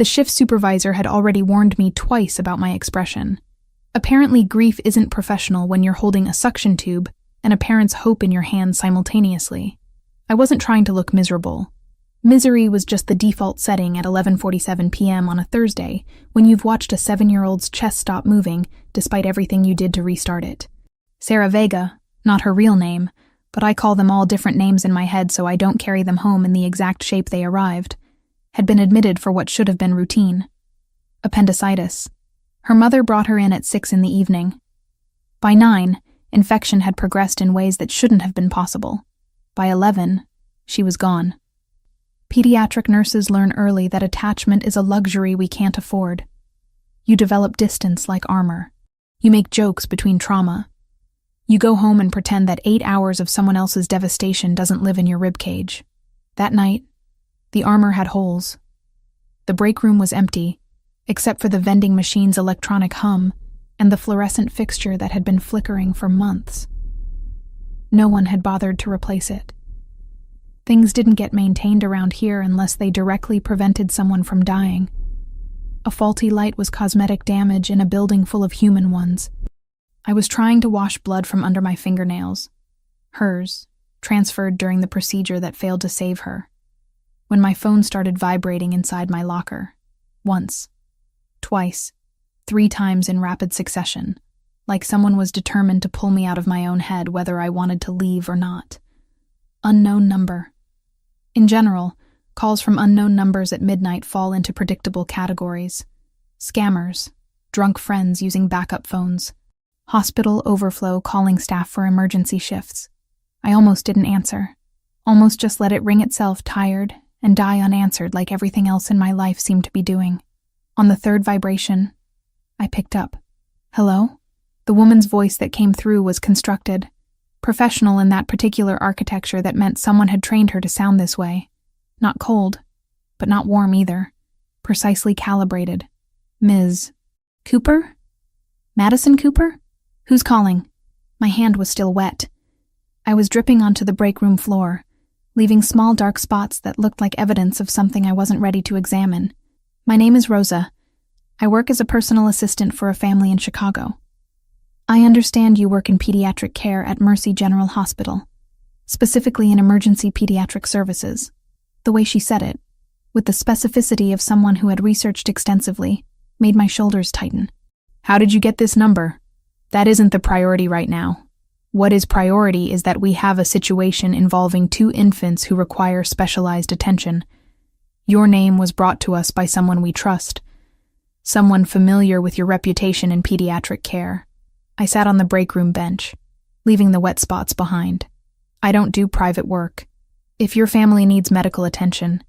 The shift supervisor had already warned me twice about my expression. Apparently, grief isn't professional when you're holding a suction tube and a parent's hope in your hand simultaneously. I wasn't trying to look miserable. Misery was just the default setting at 11:47 p.m. on a Thursday when you've watched a 7-year-old's chest stop moving despite everything you did to restart it. Sarah Vega, not her real name, but I call them all different names in my head so I don't carry them home in the exact shape they arrived, had been admitted for what should have been routine. Appendicitis. Her mother brought her in at 6 in the evening. By 9, infection had progressed in ways that shouldn't have been possible. By 11, she was gone. Pediatric nurses learn early that attachment is a luxury we can't afford. You develop distance like armor. You make jokes between trauma. You go home and pretend that 8 hours of someone else's devastation doesn't live in your ribcage. That night, the armor had holes. The break room was empty, except for the vending machine's electronic hum and the fluorescent fixture that had been flickering for months. No one had bothered to replace it. Things didn't get maintained around here unless they directly prevented someone from dying. A faulty light was cosmetic damage in a building full of human ones. I was trying to wash blood from under my fingernails. Hers, transferred during the procedure that failed to save her. When my phone started vibrating inside my locker. Once. Twice. 3 times in rapid succession. Like someone was determined to pull me out of my own head whether I wanted to leave or not. Unknown number. In general, calls from unknown numbers at midnight fall into predictable categories. Scammers. Drunk friends using backup phones. Hospital overflow calling staff for emergency shifts. I almost didn't answer. Almost just let it ring itself tired and die unanswered like everything else in my life seemed to be doing. On the 3rd vibration, I picked up. Hello? The woman's voice that came through was constructed. Professional in that particular architecture that meant someone had trained her to sound this way. Not cold, but not warm either. Precisely calibrated. Ms. Cooper? Madison Cooper? Who's calling? My hand was still wet. I was dripping onto the break room floor, leaving small dark spots that looked like evidence of something I wasn't ready to examine. My name is Rosa. I work as a personal assistant for a family in Chicago. I understand you work in pediatric care at Mercy General Hospital, specifically in emergency pediatric services. The way she said it, with the specificity of someone who had researched extensively, made my shoulders tighten. How did you get this number? That isn't the priority right now. What is priority is that we have a situation involving 2 infants who require specialized attention. Your name was brought to us by someone we trust, someone familiar with your reputation in pediatric care. I sat on the break room bench, leaving the wet spots behind. I don't do private work. If your family needs medical attention,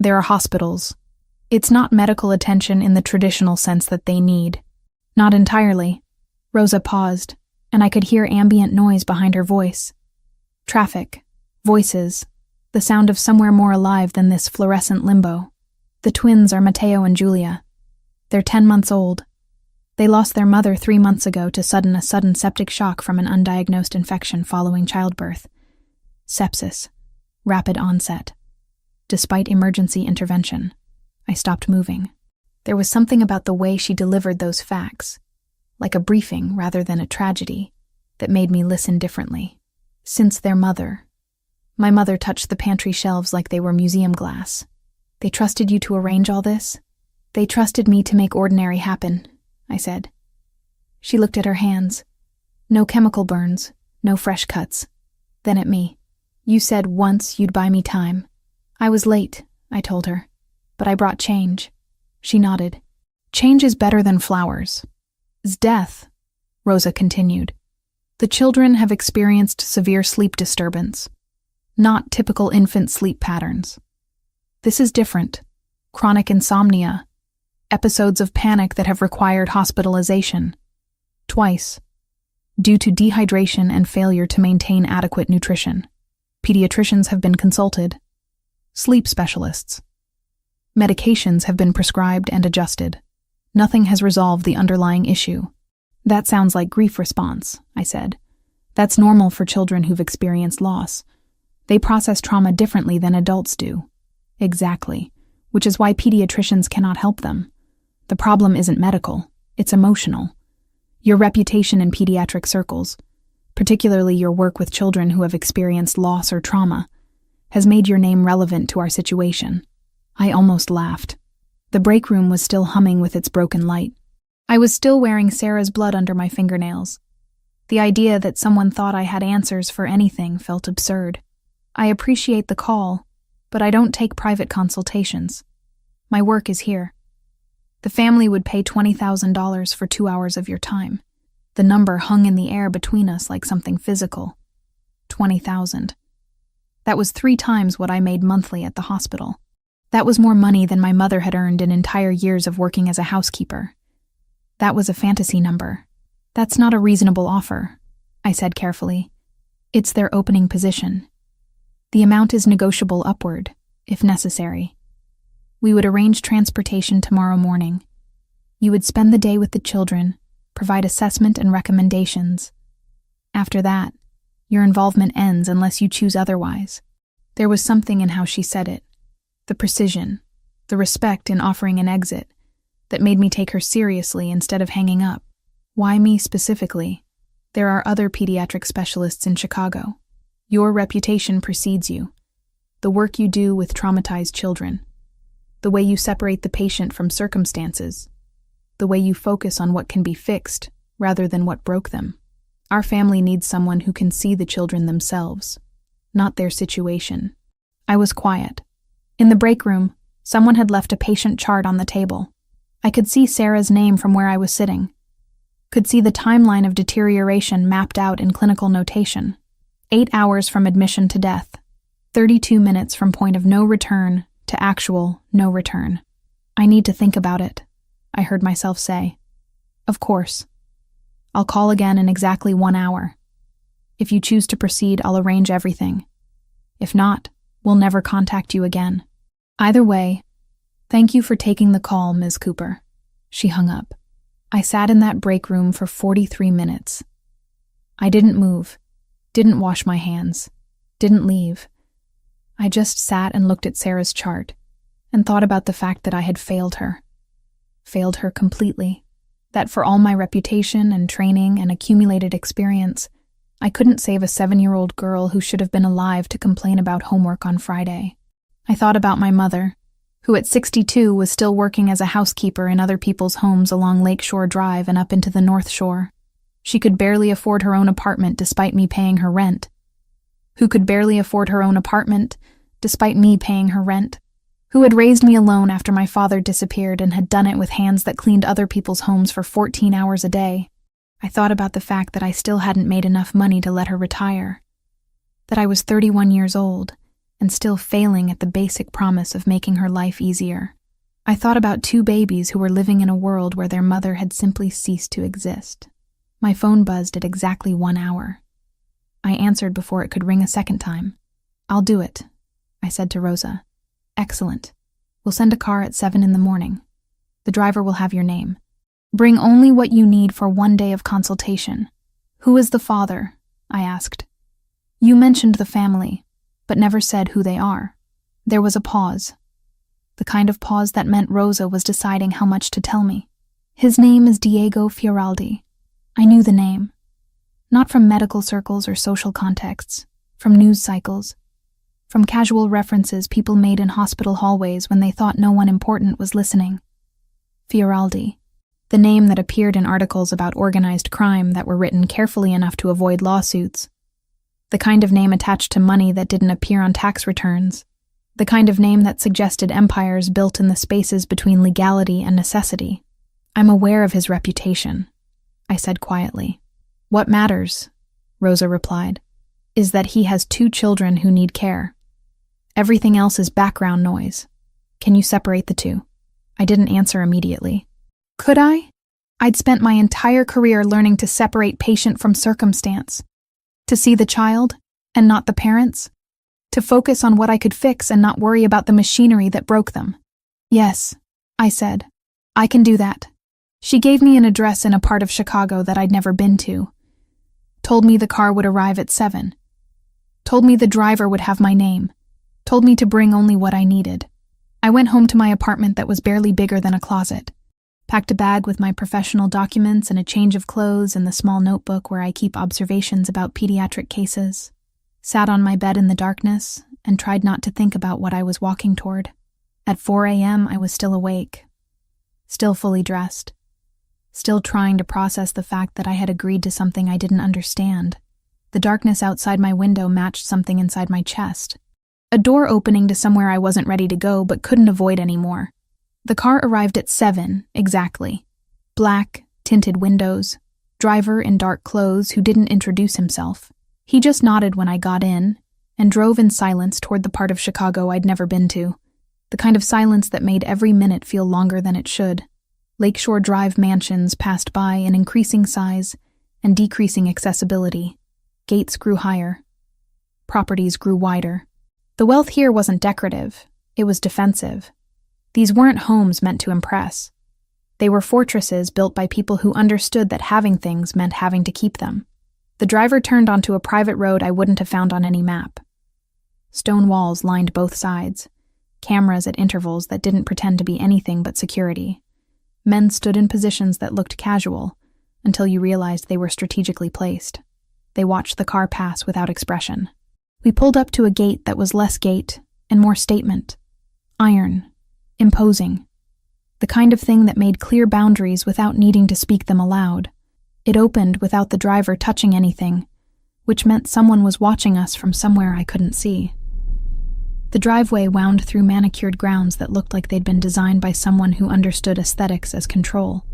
there are hospitals. It's not medical attention in the traditional sense that they need. Not entirely. Rosa paused, and I could hear ambient noise behind her voice. Traffic, voices, the sound of somewhere more alive than this fluorescent limbo. The twins are Mateo and Julia. They're 10 months old. They lost their mother 3 months ago to a sudden septic shock from an undiagnosed infection following childbirth. Sepsis. Rapid onset. Despite emergency intervention, I stopped moving. There was something about the way she delivered those facts, like a briefing rather than a tragedy, that made me listen differently. Since their mother. My mother touched the pantry shelves like they were museum glass. They trusted you to arrange all this? They trusted me to make ordinary happen, I said. She looked at her hands. No chemical burns, no fresh cuts. Then at me. You said once you'd buy me time. I was late, I told her. But I brought change. She nodded. Change is better than flowers. Death, Rosa continued. The children have experienced severe sleep disturbance. Not typical infant sleep patterns. This is different. Chronic insomnia. Episodes of panic that have required hospitalization. Twice. Due to dehydration and failure to maintain adequate nutrition. Pediatricians have been consulted. Sleep specialists. Medications have been prescribed and adjusted. Nothing has resolved the underlying issue. That sounds like grief response, I said. That's normal for children who've experienced loss. They process trauma differently than adults do. Exactly. which is why pediatricians cannot help them. The problem isn't medical, it's emotional. Your reputation in pediatric circles, particularly your work with children who have experienced loss or trauma, has made your name relevant to our situation. I almost laughed. The break room was still humming with its broken light. I was still wearing Sarah's blood under my fingernails. The idea that someone thought I had answers for anything felt absurd. I appreciate the call, but I don't take private consultations. My work is here. The family would pay $20,000 for 2 hours of your time. The number hung in the air between us like something physical. 20,000. That was 3 times what I made monthly at the hospital. That was more money than my mother had earned in entire years of working as a housekeeper. That was a fantasy number. That's not a reasonable offer, I said carefully. It's their opening position. The amount is negotiable upward, if necessary. We would arrange transportation tomorrow morning. You would spend the day with the children, provide assessment and recommendations. After that, your involvement ends unless you choose otherwise. There was something in how she said it, the precision, the respect in offering an exit, that made me take her seriously instead of hanging up. Why me specifically? There are other pediatric specialists in Chicago. Your reputation precedes you. The work you do with traumatized children. The way you separate the patient from circumstances. The way you focus on what can be fixed rather than what broke them. Our family needs someone who can see the children themselves, not their situation. I was quiet. In the break room, someone had left a patient chart on the table. I could see Sarah's name from where I was sitting. Could see the timeline of deterioration mapped out in clinical notation. 8 hours from admission to death. 32 minutes from point of no return to actual no return. I need to think about it, I heard myself say. Of course. I'll call again in exactly 1 hour. If you choose to proceed, I'll arrange everything. If not, we'll never contact you again. Either way, thank you for taking the call, Ms. Cooper. She hung up. I sat in that break room for 43 minutes. I didn't move, didn't wash my hands, didn't leave. I just sat and looked at Sarah's chart and thought about the fact that I had failed her. Failed her completely. That for all my reputation and training and accumulated experience, I couldn't save a 7-year-old girl who should have been alive to complain about homework on Friday. I thought about my mother, who at 62 was still working as a housekeeper in other people's homes along Lakeshore Drive and up into the North Shore. She could barely afford her own apartment despite me paying her rent. Who could barely afford her own apartment despite me paying her rent? Who had raised me alone after my father disappeared and had done it with hands that cleaned other people's homes for 14 hours a day. I thought about the fact that I still hadn't made enough money to let her retire. That I was 31 years old and still failing at the basic promise of making her life easier. I thought about 2 babies who were living in a world where their mother had simply ceased to exist. My phone buzzed at exactly 1 hour. I answered before it could ring a second time. I'll do it, I said to Rosa. Excellent. We'll send a car at 7 in the morning. The driver will have your name. Bring only what you need for 1 day of consultation. Who is the father? I asked. You mentioned the family, but never said who they are. There was a pause. The kind of pause that meant Rosa was deciding how much to tell me. His name is Diego Fioraldi. I knew the name. Not from medical circles or social contexts, from news cycles, from casual references people made in hospital hallways when they thought no one important was listening. Fioraldi, the name that appeared in articles about organized crime that were written carefully enough to avoid lawsuits. The kind of name attached to money that didn't appear on tax returns. The kind of name that suggested empires built in the spaces between legality and necessity. I'm aware of his reputation, I said quietly. What matters, Rosa replied, is that he has 2 children who need care. Everything else is background noise. Can you separate the 2? I didn't answer immediately. Could I? I'd spent my entire career learning to separate patient from circumstance. To see the child and not the parents. To focus on what I could fix and not worry about the machinery that broke them. Yes, I said. I can do that. She gave me an address in a part of Chicago that I'd never been to. Told me the car would arrive at 7. Told me the driver would have my name. Told me to bring only what I needed. I went home to my apartment that was barely bigger than a closet, packed a bag with my professional documents and a change of clothes and the small notebook where I keep observations about pediatric cases, sat on my bed in the darkness, and tried not to think about what I was walking toward. At 4 a.m., I was still awake, still fully dressed, still trying to process the fact that I had agreed to something I didn't understand. The darkness outside my window matched something inside my chest. A door opening to somewhere I wasn't ready to go but couldn't avoid anymore. The car arrived at 7, exactly. Black, tinted windows, driver in dark clothes who didn't introduce himself. He just nodded when I got in and drove in silence toward the part of Chicago I'd never been to. The kind of silence that made every minute feel longer than it should. Lakeshore Drive mansions passed by in increasing size and decreasing accessibility. Gates grew higher. Properties grew wider. The wealth here wasn't decorative, it was defensive. These weren't homes meant to impress. They were fortresses built by people who understood that having things meant having to keep them. The driver turned onto a private road I wouldn't have found on any map. Stone walls lined both sides, cameras at intervals that didn't pretend to be anything but security. Men stood in positions that looked casual until you realized they were strategically placed. They watched the car pass without expression. We pulled up to a gate that was less gate and more statement. Iron. Imposing. The kind of thing that made clear boundaries without needing to speak them aloud. It opened without the driver touching anything, which meant someone was watching us from somewhere I couldn't see. The driveway wound through manicured grounds that looked like they'd been designed by someone who understood aesthetics as control.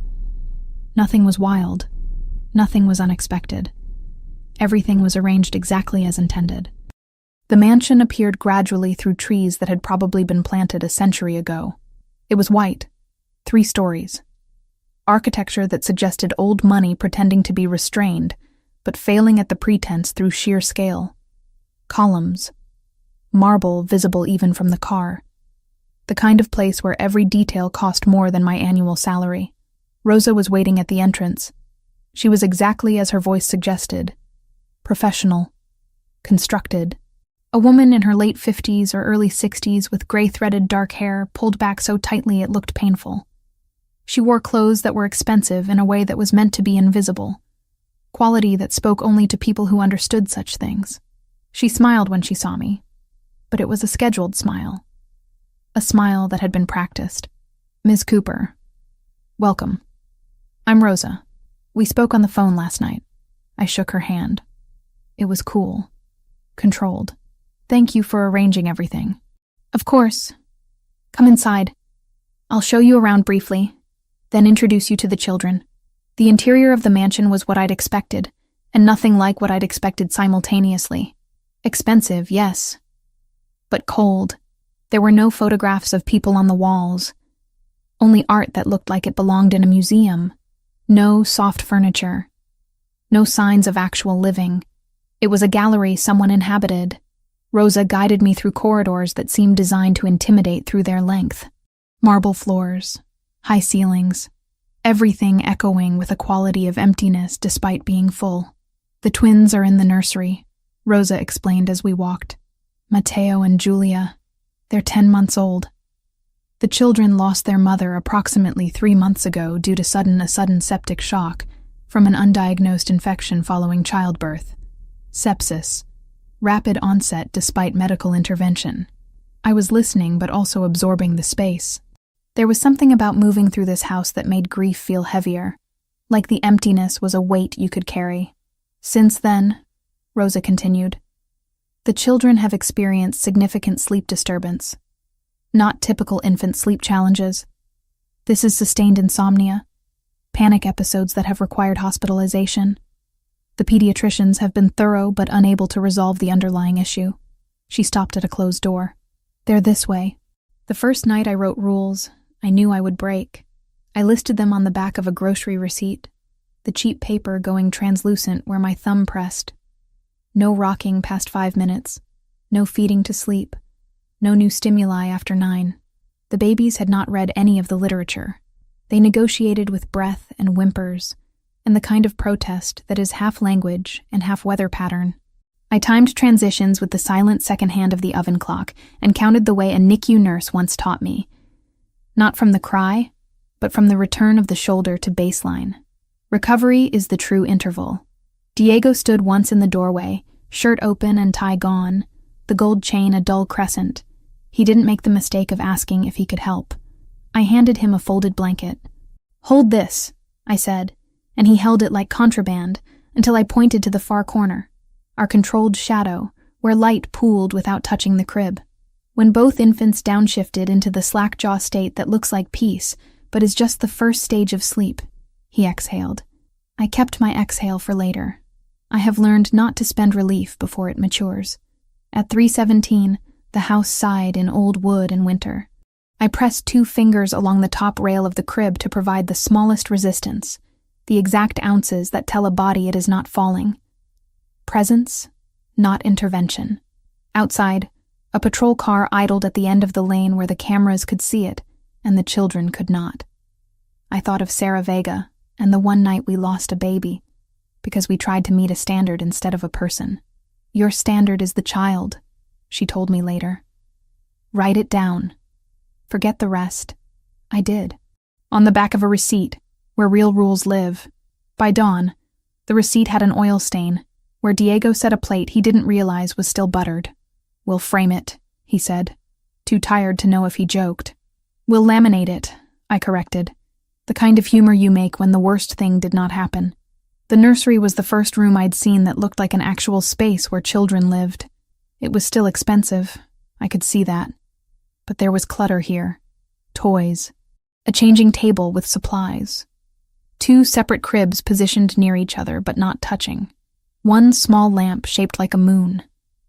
Nothing was wild. Nothing was unexpected. Everything was arranged exactly as intended. The mansion appeared gradually through trees that had probably been planted a century ago. It was white, 3 stories. Architecture that suggested old money pretending to be restrained, but failing at the pretense through sheer scale. Columns. Marble visible even from the car. The kind of place where every detail cost more than my annual salary. Rosa was waiting at the entrance. She was exactly as her voice suggested. Professional. Constructed. A woman in her late 50s or early 60s with gray-threaded dark hair pulled back so tightly it looked painful. She wore clothes that were expensive in a way that was meant to be invisible, quality that spoke only to people who understood such things. She smiled when she saw me, but it was a scheduled smile. A smile that had been practiced. Ms. Cooper. Welcome. I'm Rosa. We spoke on the phone last night. I shook her hand. It was cool. Controlled. Thank you for arranging everything. Of course. Come inside. I'll show you around briefly, then introduce you to the children. The interior of the mansion was what I'd expected, and nothing like what I'd expected simultaneously. Expensive, yes. But cold. There were no photographs of people on the walls. Only art that looked like it belonged in a museum. No soft furniture. No signs of actual living. It was a gallery someone inhabited. Rosa guided me through corridors that seemed designed to intimidate through their length. Marble floors, high ceilings, everything echoing with a quality of emptiness despite being full. The twins are in the nursery, Rosa explained as we walked. Matteo and Julia. They're 10 months old. The children lost their mother approximately 3 months ago due to a sudden septic shock from an undiagnosed infection following childbirth. Sepsis. Rapid onset despite medical intervention. I was listening but also absorbing the space. There was something about moving through this house that made grief feel heavier, like the emptiness was a weight you could carry. Since then, Rosa continued, the children have experienced significant sleep disturbance. Not typical infant sleep challenges. This is sustained insomnia, panic episodes that have required hospitalization. The pediatricians have been thorough but unable to resolve the underlying issue. She stopped at a closed door. They're this way. The first night I wrote rules I knew I would break. I listed them on the back of a grocery receipt, the cheap paper going translucent where my thumb pressed. No rocking past 5 minutes. No feeding to sleep. No new stimuli after 9. The babies had not read any of the literature. They negotiated with breath and whimpers, and the kind of protest that is half language and half weather pattern. I timed transitions with the silent second hand of the oven clock and counted the way a NICU nurse once taught me. Not from the cry, but from the return of the shoulder to baseline. Recovery is the true interval. Diego stood once in the doorway, shirt open and tie gone, the gold chain a dull crescent. He didn't make the mistake of asking if he could help. I handed him a folded blanket. "Hold this," I said, and he held it like contraband until I pointed to the far corner, our controlled shadow, where light pooled without touching the crib. When both infants downshifted into the slack-jaw state that looks like peace, but is just the first stage of sleep, he exhaled. I kept my exhale for later. I have learned not to spend relief before it matures. At 3:17, the house sighed in old wood in winter. I pressed 2 fingers along the top rail of the crib to provide the smallest resistance, the exact ounces that tell a body it is not falling. Presence, not intervention. Outside, a patrol car idled at the end of the lane where the cameras could see it and the children could not. I thought of Sarah Vega and the one night we lost a baby because we tried to meet a standard instead of a person. "Your standard is the child," she told me later. "Write it down. Forget the rest." I did. On the back of a receipt, where real rules live. By dawn, the receipt had an oil stain, where Diego set a plate he didn't realize was still buttered. "We'll frame it," he said, too tired to know if he joked. "We'll laminate it," I corrected. The kind of humor you make when the worst thing did not happen. The nursery was the first room I'd seen that looked like an actual space where children lived. It was still expensive, I could see that. But there was clutter here. Toys. A changing table with supplies. 2 separate cribs positioned near each other but not touching. 1 small lamp shaped like a moon.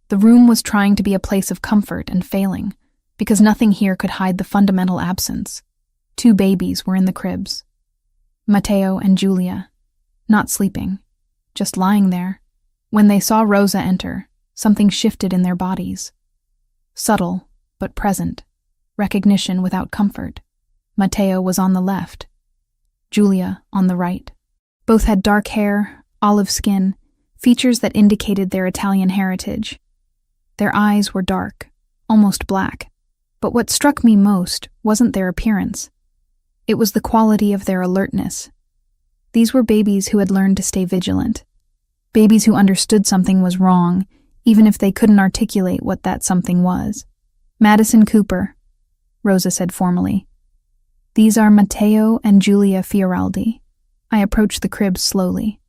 The room was trying to be a place of comfort and failing, because nothing here could hide the fundamental absence. 2 babies were in the cribs. Mateo and Julia. Not sleeping. Just lying there. When they saw Rosa enter, something shifted in their bodies. Subtle, but present. Recognition without comfort. Mateo was on the left. Julia on the right. Both had dark hair, olive skin, features that indicated their Italian heritage. Their eyes were dark, almost black. But what struck me most wasn't their appearance. It was the quality of their alertness. These were babies who had learned to stay vigilant. Babies who understood something was wrong, even if they couldn't articulate what that something was. "Madison Cooper," Rosa said formally. "These are Matteo and Julia Fioraldi." I approached the crib slowly.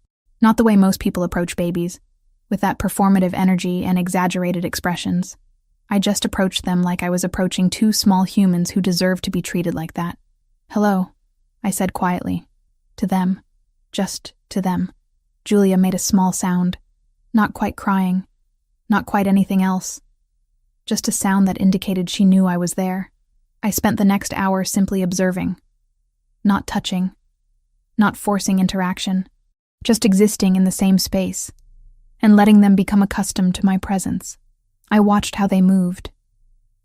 Not the way most people approach babies, with that performative energy and exaggerated expressions. I just approached them like I was approaching 2 small humans who deserved to be treated like that. "Hello," I said quietly. To them. Just to them. Julia made a small sound. Not quite crying. Not quite anything else. Just a sound that indicated she knew I was there. I spent the next hour simply observing. Not touching. Not forcing interaction. Just existing in the same space. And letting them become accustomed to my presence. I watched how they moved.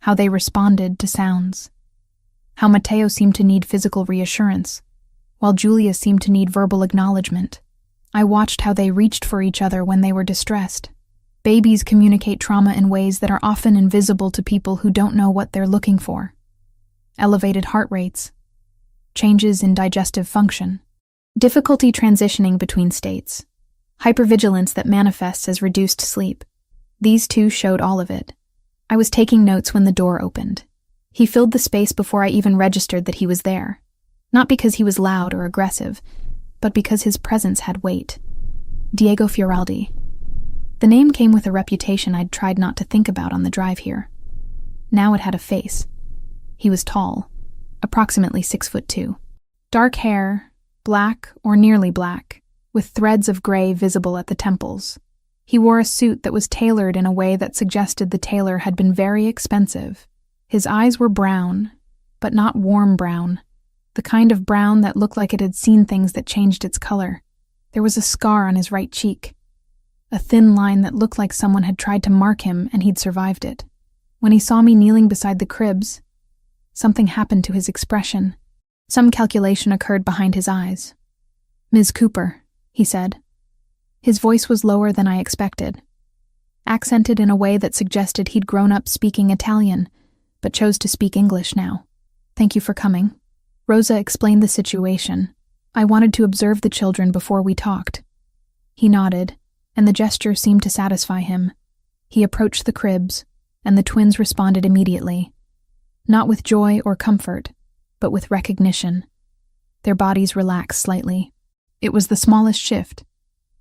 How they responded to sounds. How Mateo seemed to need physical reassurance, while Julia seemed to need verbal acknowledgement. I watched how they reached for each other when they were distressed. Babies communicate trauma in ways that are often invisible to people who don't know what they're looking for. Elevated heart rates. Changes in digestive function. Difficulty transitioning between states. Hypervigilance that manifests as reduced sleep. These 2 showed all of it. I was taking notes when the door opened. He filled the space before I even registered that he was there. Not because he was loud or aggressive, but because his presence had weight. Diego Fioraldi. The name came with a reputation I'd tried not to think about on the drive here. Now it had a face. He was tall, approximately 6'2". Dark hair, black or nearly black, with threads of gray visible at the temples. He wore a suit that was tailored in a way that suggested the tailor had been very expensive. His eyes were brown, but not warm brown. The kind of brown that looked like it had seen things that changed its color. There was a scar on his right cheek. A thin line that looked like someone had tried to mark him and he'd survived it. When he saw me kneeling beside the cribs, something happened to his expression. Some calculation occurred behind his eyes. "Ms. Cooper," he said. His voice was lower than I expected. accented in a way that suggested he'd grown up speaking Italian, but chose to speak English now. "Thank you for coming." Rosa explained the situation. "I wanted to observe the children before we talked." He nodded, and the gesture seemed to satisfy him. He approached the cribs, and the twins responded immediately. Not with joy or comfort, but with recognition. Their bodies relaxed slightly. It was the smallest shift,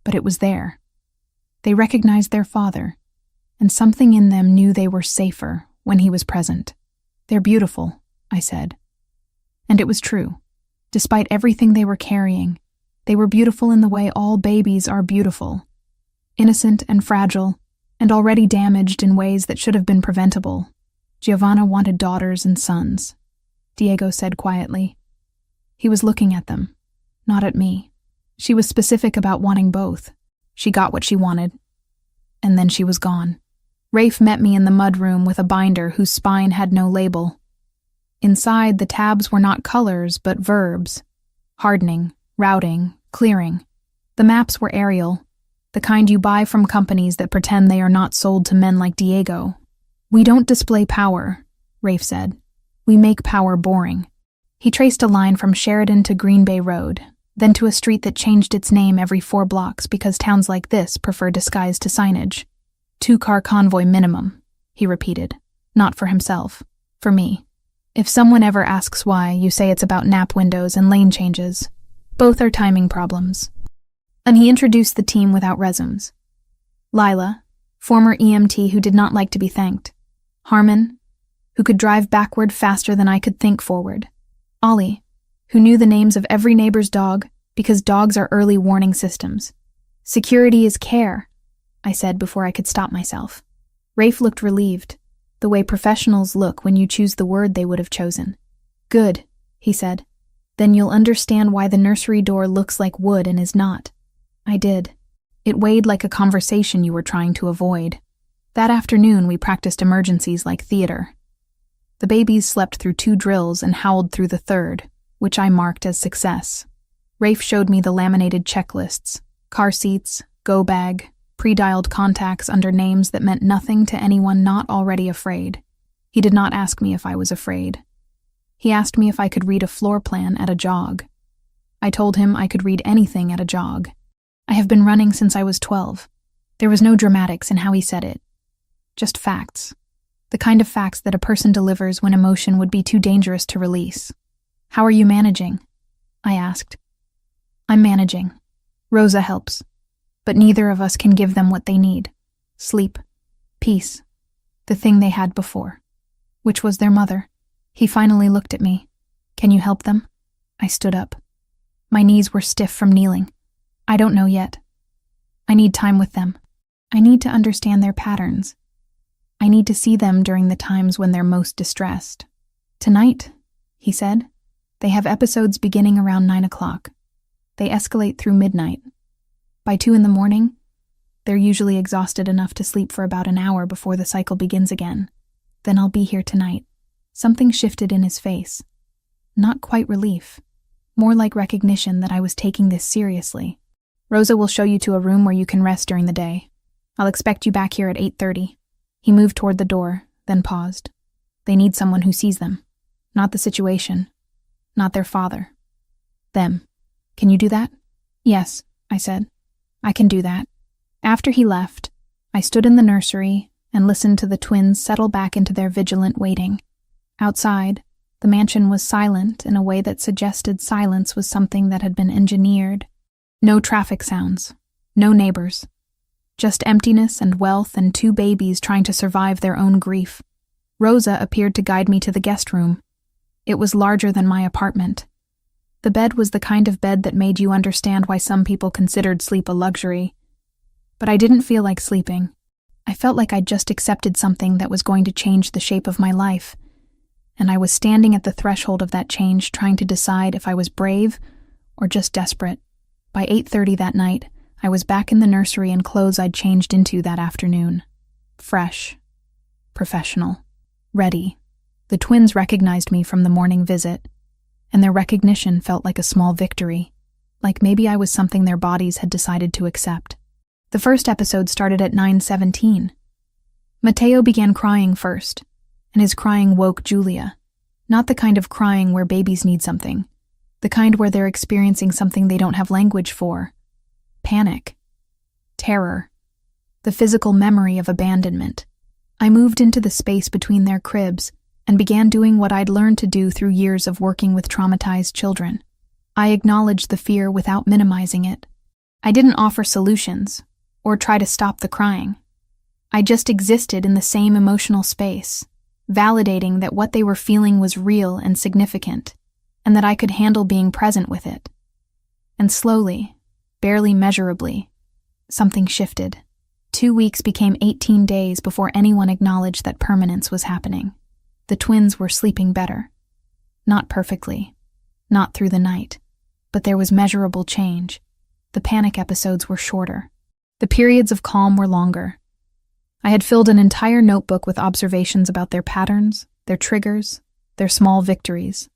but it was there. They recognized their father, and something in them knew they were safer when he was present. "They're beautiful," I said. And it was true. Despite everything they were carrying, they were beautiful in the way all babies are beautiful. Innocent and fragile, and already damaged in ways that should have been preventable. Giovanna wanted daughters and sons, Diego said quietly. He was looking at them, not at me. She was specific about wanting both. She got what she wanted. And then she was gone. Rafe met me in the mudroom with a binder whose spine had no label. Inside, the tabs were not colors, but verbs. Hardening, routing, clearing. The maps were aerial, the kind you buy from companies that pretend they are not sold to men like Diego. "We don't display power," Rafe said. "We make power boring." He traced a line from Sheridan to Green Bay Road, then to a street that changed its name every 4 blocks because towns like this prefer disguise to signage. 2-car convoy minimum, he repeated. Not for himself, for me. If someone ever asks why, you say it's about nap windows and lane changes. Both are timing problems. And he introduced the team without resumes. Lila, former EMT who did not like to be thanked. Harmon, who could drive backward faster than I could think forward. Ollie, who knew the names of every neighbor's dog because dogs are early warning systems. "Security is care," I said before I could stop myself. Rafe looked relieved, the way professionals look when you choose the word they would have chosen. "Good," he said. "Then you'll understand why the nursery door looks like wood and is not." I did. It weighed like a conversation you were trying to avoid. That afternoon, we practiced emergencies like theater. The babies slept through 2 drills and howled through the 3rd, which I marked as success. Rafe showed me the laminated checklists, car seats, go bag, pre-dialed contacts under names that meant nothing to anyone not already afraid. He did not ask me if I was afraid. He asked me if I could read a floor plan at a jog. I told him I could read anything at a jog. I have been running since I was 12. There was no dramatics in how he said it. Just facts. The kind of facts that a person delivers when emotion would be too dangerous to release. "How are you managing?" I asked. "I'm managing. Rosa helps. But neither of us can give them what they need. Sleep. Peace. The thing they had before. Which was their mother." He finally looked at me. "Can you help them?" I stood up. My knees were stiff from kneeling. "I don't know yet. I need time with them. I need to understand their patterns. I need to see them during the times when they're most distressed." "Tonight," he said, "they have episodes beginning around 9 o'clock. They escalate through midnight. By 2 in the morning, they're usually exhausted enough to sleep for about an hour before the cycle begins again. Then I'll be here tonight." Something shifted in his face. Not quite relief. More like recognition that I was taking this seriously. "Rosa will show you to a room where you can rest during the day. I'll expect you back here at 8:30. He moved toward the door, then paused. "They need someone who sees them. Not the situation. Not their father. Them. Can you do that?" "Yes," I said. "I can do that." After he left, I stood in the nursery and listened to the twins settle back into their vigilant waiting. Outside, the mansion was silent in a way that suggested silence was something that had been engineered. No traffic sounds. No neighbors. Just emptiness and wealth and 2 babies trying to survive their own grief. Rosa appeared to guide me to the guest room. It was larger than my apartment. The bed was the kind of bed that made you understand why some people considered sleep a luxury. But I didn't feel like sleeping. I felt like I'd just accepted something that was going to change the shape of my life. And I was standing at the threshold of that change trying to decide if I was brave or just desperate. By 8:30 that night, I was back in the nursery in clothes I'd changed into that afternoon. Fresh. Professional. Ready. The twins recognized me from the morning visit, and their recognition felt like a small victory, like maybe I was something their bodies had decided to accept. The first episode started at 9:17, Matteo began crying first, and his crying woke Julia. Not the kind of crying where babies need something, the kind where they're experiencing something they don't have language for. Panic. Terror. The physical memory of abandonment. I moved into the space between their cribs and began doing what I'd learned to do through years of working with traumatized children. I acknowledged the fear without minimizing it. I didn't offer solutions or try to stop the crying. I just existed in the same emotional space, validating that what they were feeling was real and significant, and that I could handle being present with it. And slowly, barely measurably, something shifted. 2 weeks became 18 days before anyone acknowledged that permanence was happening. The twins were sleeping better. Not perfectly, not through the night, but there was measurable change. The panic episodes were shorter. The periods of calm were longer. I had filled an entire notebook with observations about their patterns, their triggers, their small victories.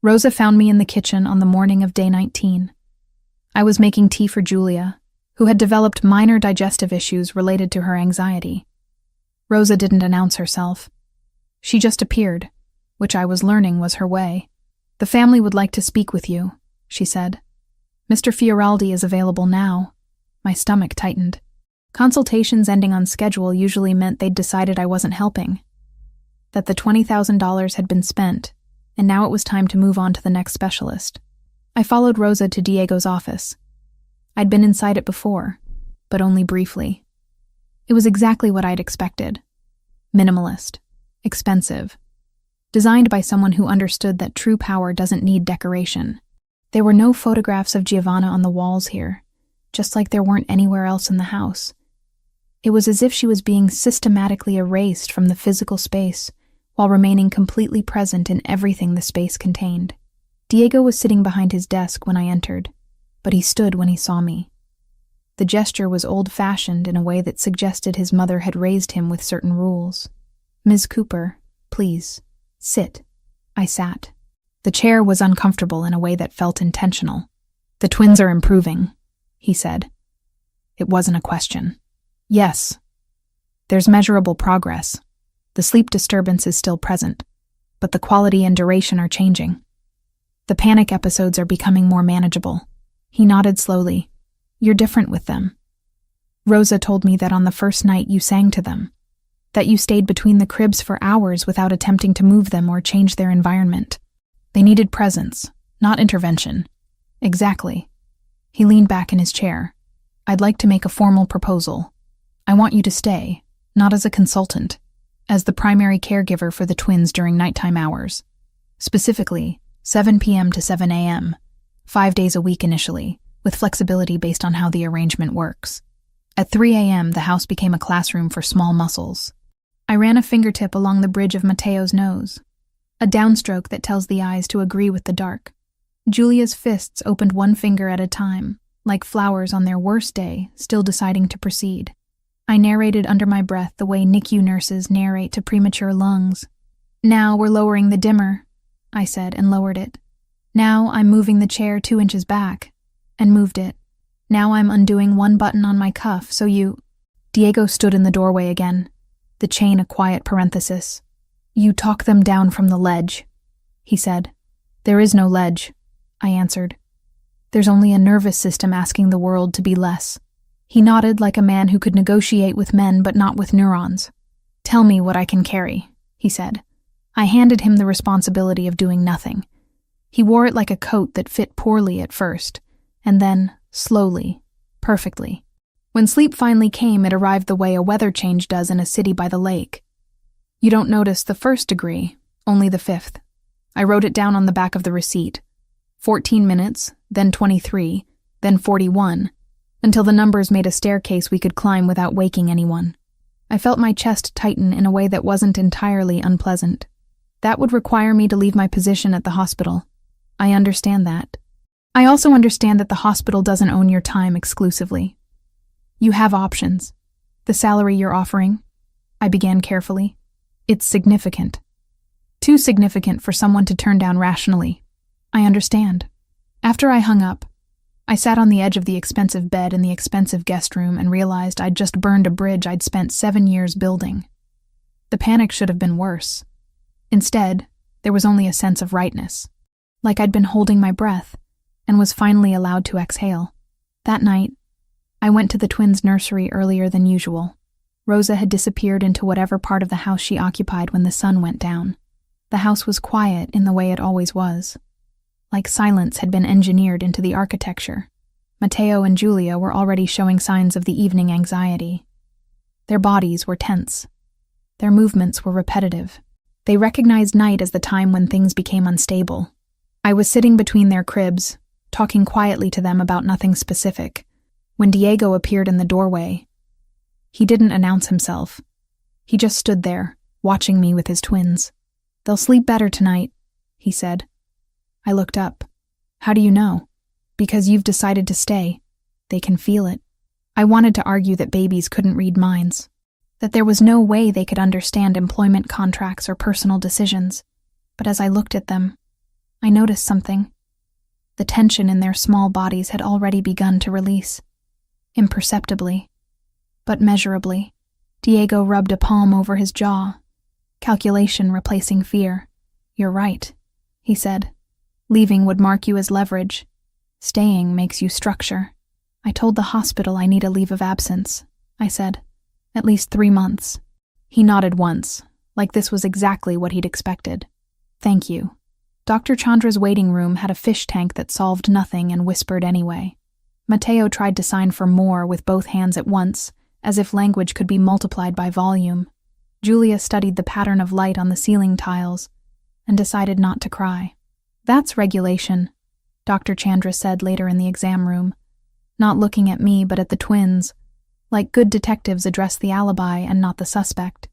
Rosa found me in the kitchen on the morning of day 19. I was making tea for Julia, who had developed minor digestive issues related to her anxiety. Rosa didn't announce herself. She just appeared, which I was learning was her way. "The family would like to speak with you," she said. "Mr. Fioraldi is available now." My stomach tightened. Consultations ending on schedule usually meant they'd decided I wasn't helping, that the $20,000 had been spent, and now it was time to move on to the next specialist. I followed Rosa to Diego's office. I'd been inside it before, but only briefly. It was exactly what I'd expected. Minimalist. Expensive. Designed by someone who understood that true power doesn't need decoration. There were no photographs of Giovanna on the walls here, just like there weren't anywhere else in the house. It was as if she was being systematically erased from the physical space while remaining completely present in everything the space contained. Diego was sitting behind his desk when I entered, but he stood when he saw me. The gesture was old-fashioned in a way that suggested his mother had raised him with certain rules. "Ms. Cooper, please, sit." I sat. The chair was uncomfortable in a way that felt intentional. "The twins are improving," he said. It wasn't a question. "Yes. There's measurable progress. The sleep disturbance is still present, but the quality and duration are changing. The panic episodes are becoming more manageable." He nodded slowly. "You're different with them. Rosa told me that on the first night you sang to them, that you stayed between the cribs for hours without attempting to move them or change their environment. They needed presence, not intervention." "Exactly." He leaned back in his chair. "I'd like to make a formal proposal. I want you to stay, not as a consultant, as the primary caregiver for the twins during nighttime hours. Specifically, 7 p.m. to 7 a.m., 5 days a week initially, with flexibility based on how the arrangement works. At 3 a.m., the house became a classroom for small muscles. I ran a fingertip along the bridge of Matteo's nose, a downstroke that tells the eyes to agree with the dark. Julia's fists opened one finger at a time, like flowers on their worst day, still deciding to proceed. I narrated under my breath the way NICU nurses narrate to premature lungs. "Now we're lowering the dimmer," I said, and lowered it. "Now I'm moving the chair 2 inches back," and moved it. "Now I'm undoing one button on my cuff so you—" Diego stood in the doorway again, the chain a quiet parenthesis. "You talk them down from the ledge," he said. "There is no ledge," I answered. "There's only a nervous system asking the world to be less." He nodded like a man who could negotiate with men but not with neurons. "Tell me what I can carry," he said. I handed him the responsibility of doing nothing. He wore it like a coat that fit poorly at first, and then, slowly, perfectly. When sleep finally came, it arrived the way a weather change does in a city by the lake. You don't notice the first degree, only the 5th. I wrote it down on the back of the receipt. 14 minutes, then 23, then 41, until the numbers made a staircase we could climb without waking anyone. I felt my chest tighten in a way that wasn't entirely unpleasant. That would require me to leave my position at the hospital. I understand that. I also understand that the hospital doesn't own your time exclusively. You have options. The salary you're offering, I began carefully, it's significant. Too significant for someone to turn down rationally. I understand. After I hung up, I sat on the edge of the expensive bed in the expensive guest room and realized I'd just burned a bridge I'd spent 7 years building. The panic should have been worse. Instead, there was only a sense of rightness, like I'd been holding my breath and was finally allowed to exhale. That night, I went to the twins' nursery earlier than usual. Rosa had disappeared into whatever part of the house she occupied when the sun went down. The house was quiet in the way it always was. Like silence had been engineered into the architecture. Matteo and Julia were already showing signs of the evening anxiety. Their bodies were tense. Their movements were repetitive. They recognized night as the time when things became unstable. I was sitting between their cribs, talking quietly to them about nothing specific, when Diego appeared in the doorway. He didn't announce himself. He just stood there, watching me with his twins. "They'll sleep better tonight," he said. I looked up. "How do you know?" "Because you've decided to stay. They can feel it." I wanted to argue that babies couldn't read minds, that there was no way they could understand employment contracts or personal decisions. But as I looked at them, I noticed something. The tension in their small bodies had already begun to release. Imperceptibly, but measurably. Diego rubbed a palm over his jaw, calculation replacing fear. "You're right," he said. "Leaving would mark you as leverage. Staying makes you structure." "I told the hospital I need a leave of absence," I said. "At least 3 months." He nodded once, like this was exactly what he'd expected. "Thank you." Dr. Chandra's waiting room had a fish tank that solved nothing and whispered anyway. Matteo tried to sign for more with both hands at once, as if language could be multiplied by volume. Julia studied the pattern of light on the ceiling tiles and decided not to cry. "That's regulation," Dr. Chandra said later in the exam room, not looking at me but at the twins, like good detectives address the alibi and not the suspect.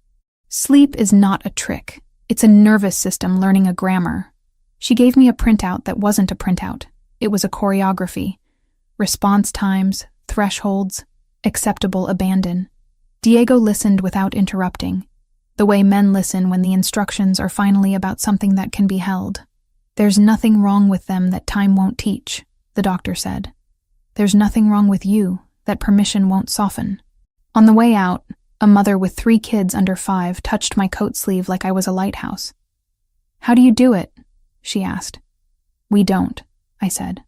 "Sleep is not a trick. It's a nervous system learning a grammar." She gave me a printout that wasn't a printout. It was a choreography. Response times, thresholds, acceptable abandon. Diego listened without interrupting, the way men listen when the instructions are finally about something that can be held. "There's nothing wrong with them that time won't teach," the doctor said. "There's nothing wrong with you that permission won't soften." On the way out, a mother with 3 kids under 5 touched my coat sleeve like I was a lighthouse. "How do you do it?" she asked. "We don't," I said.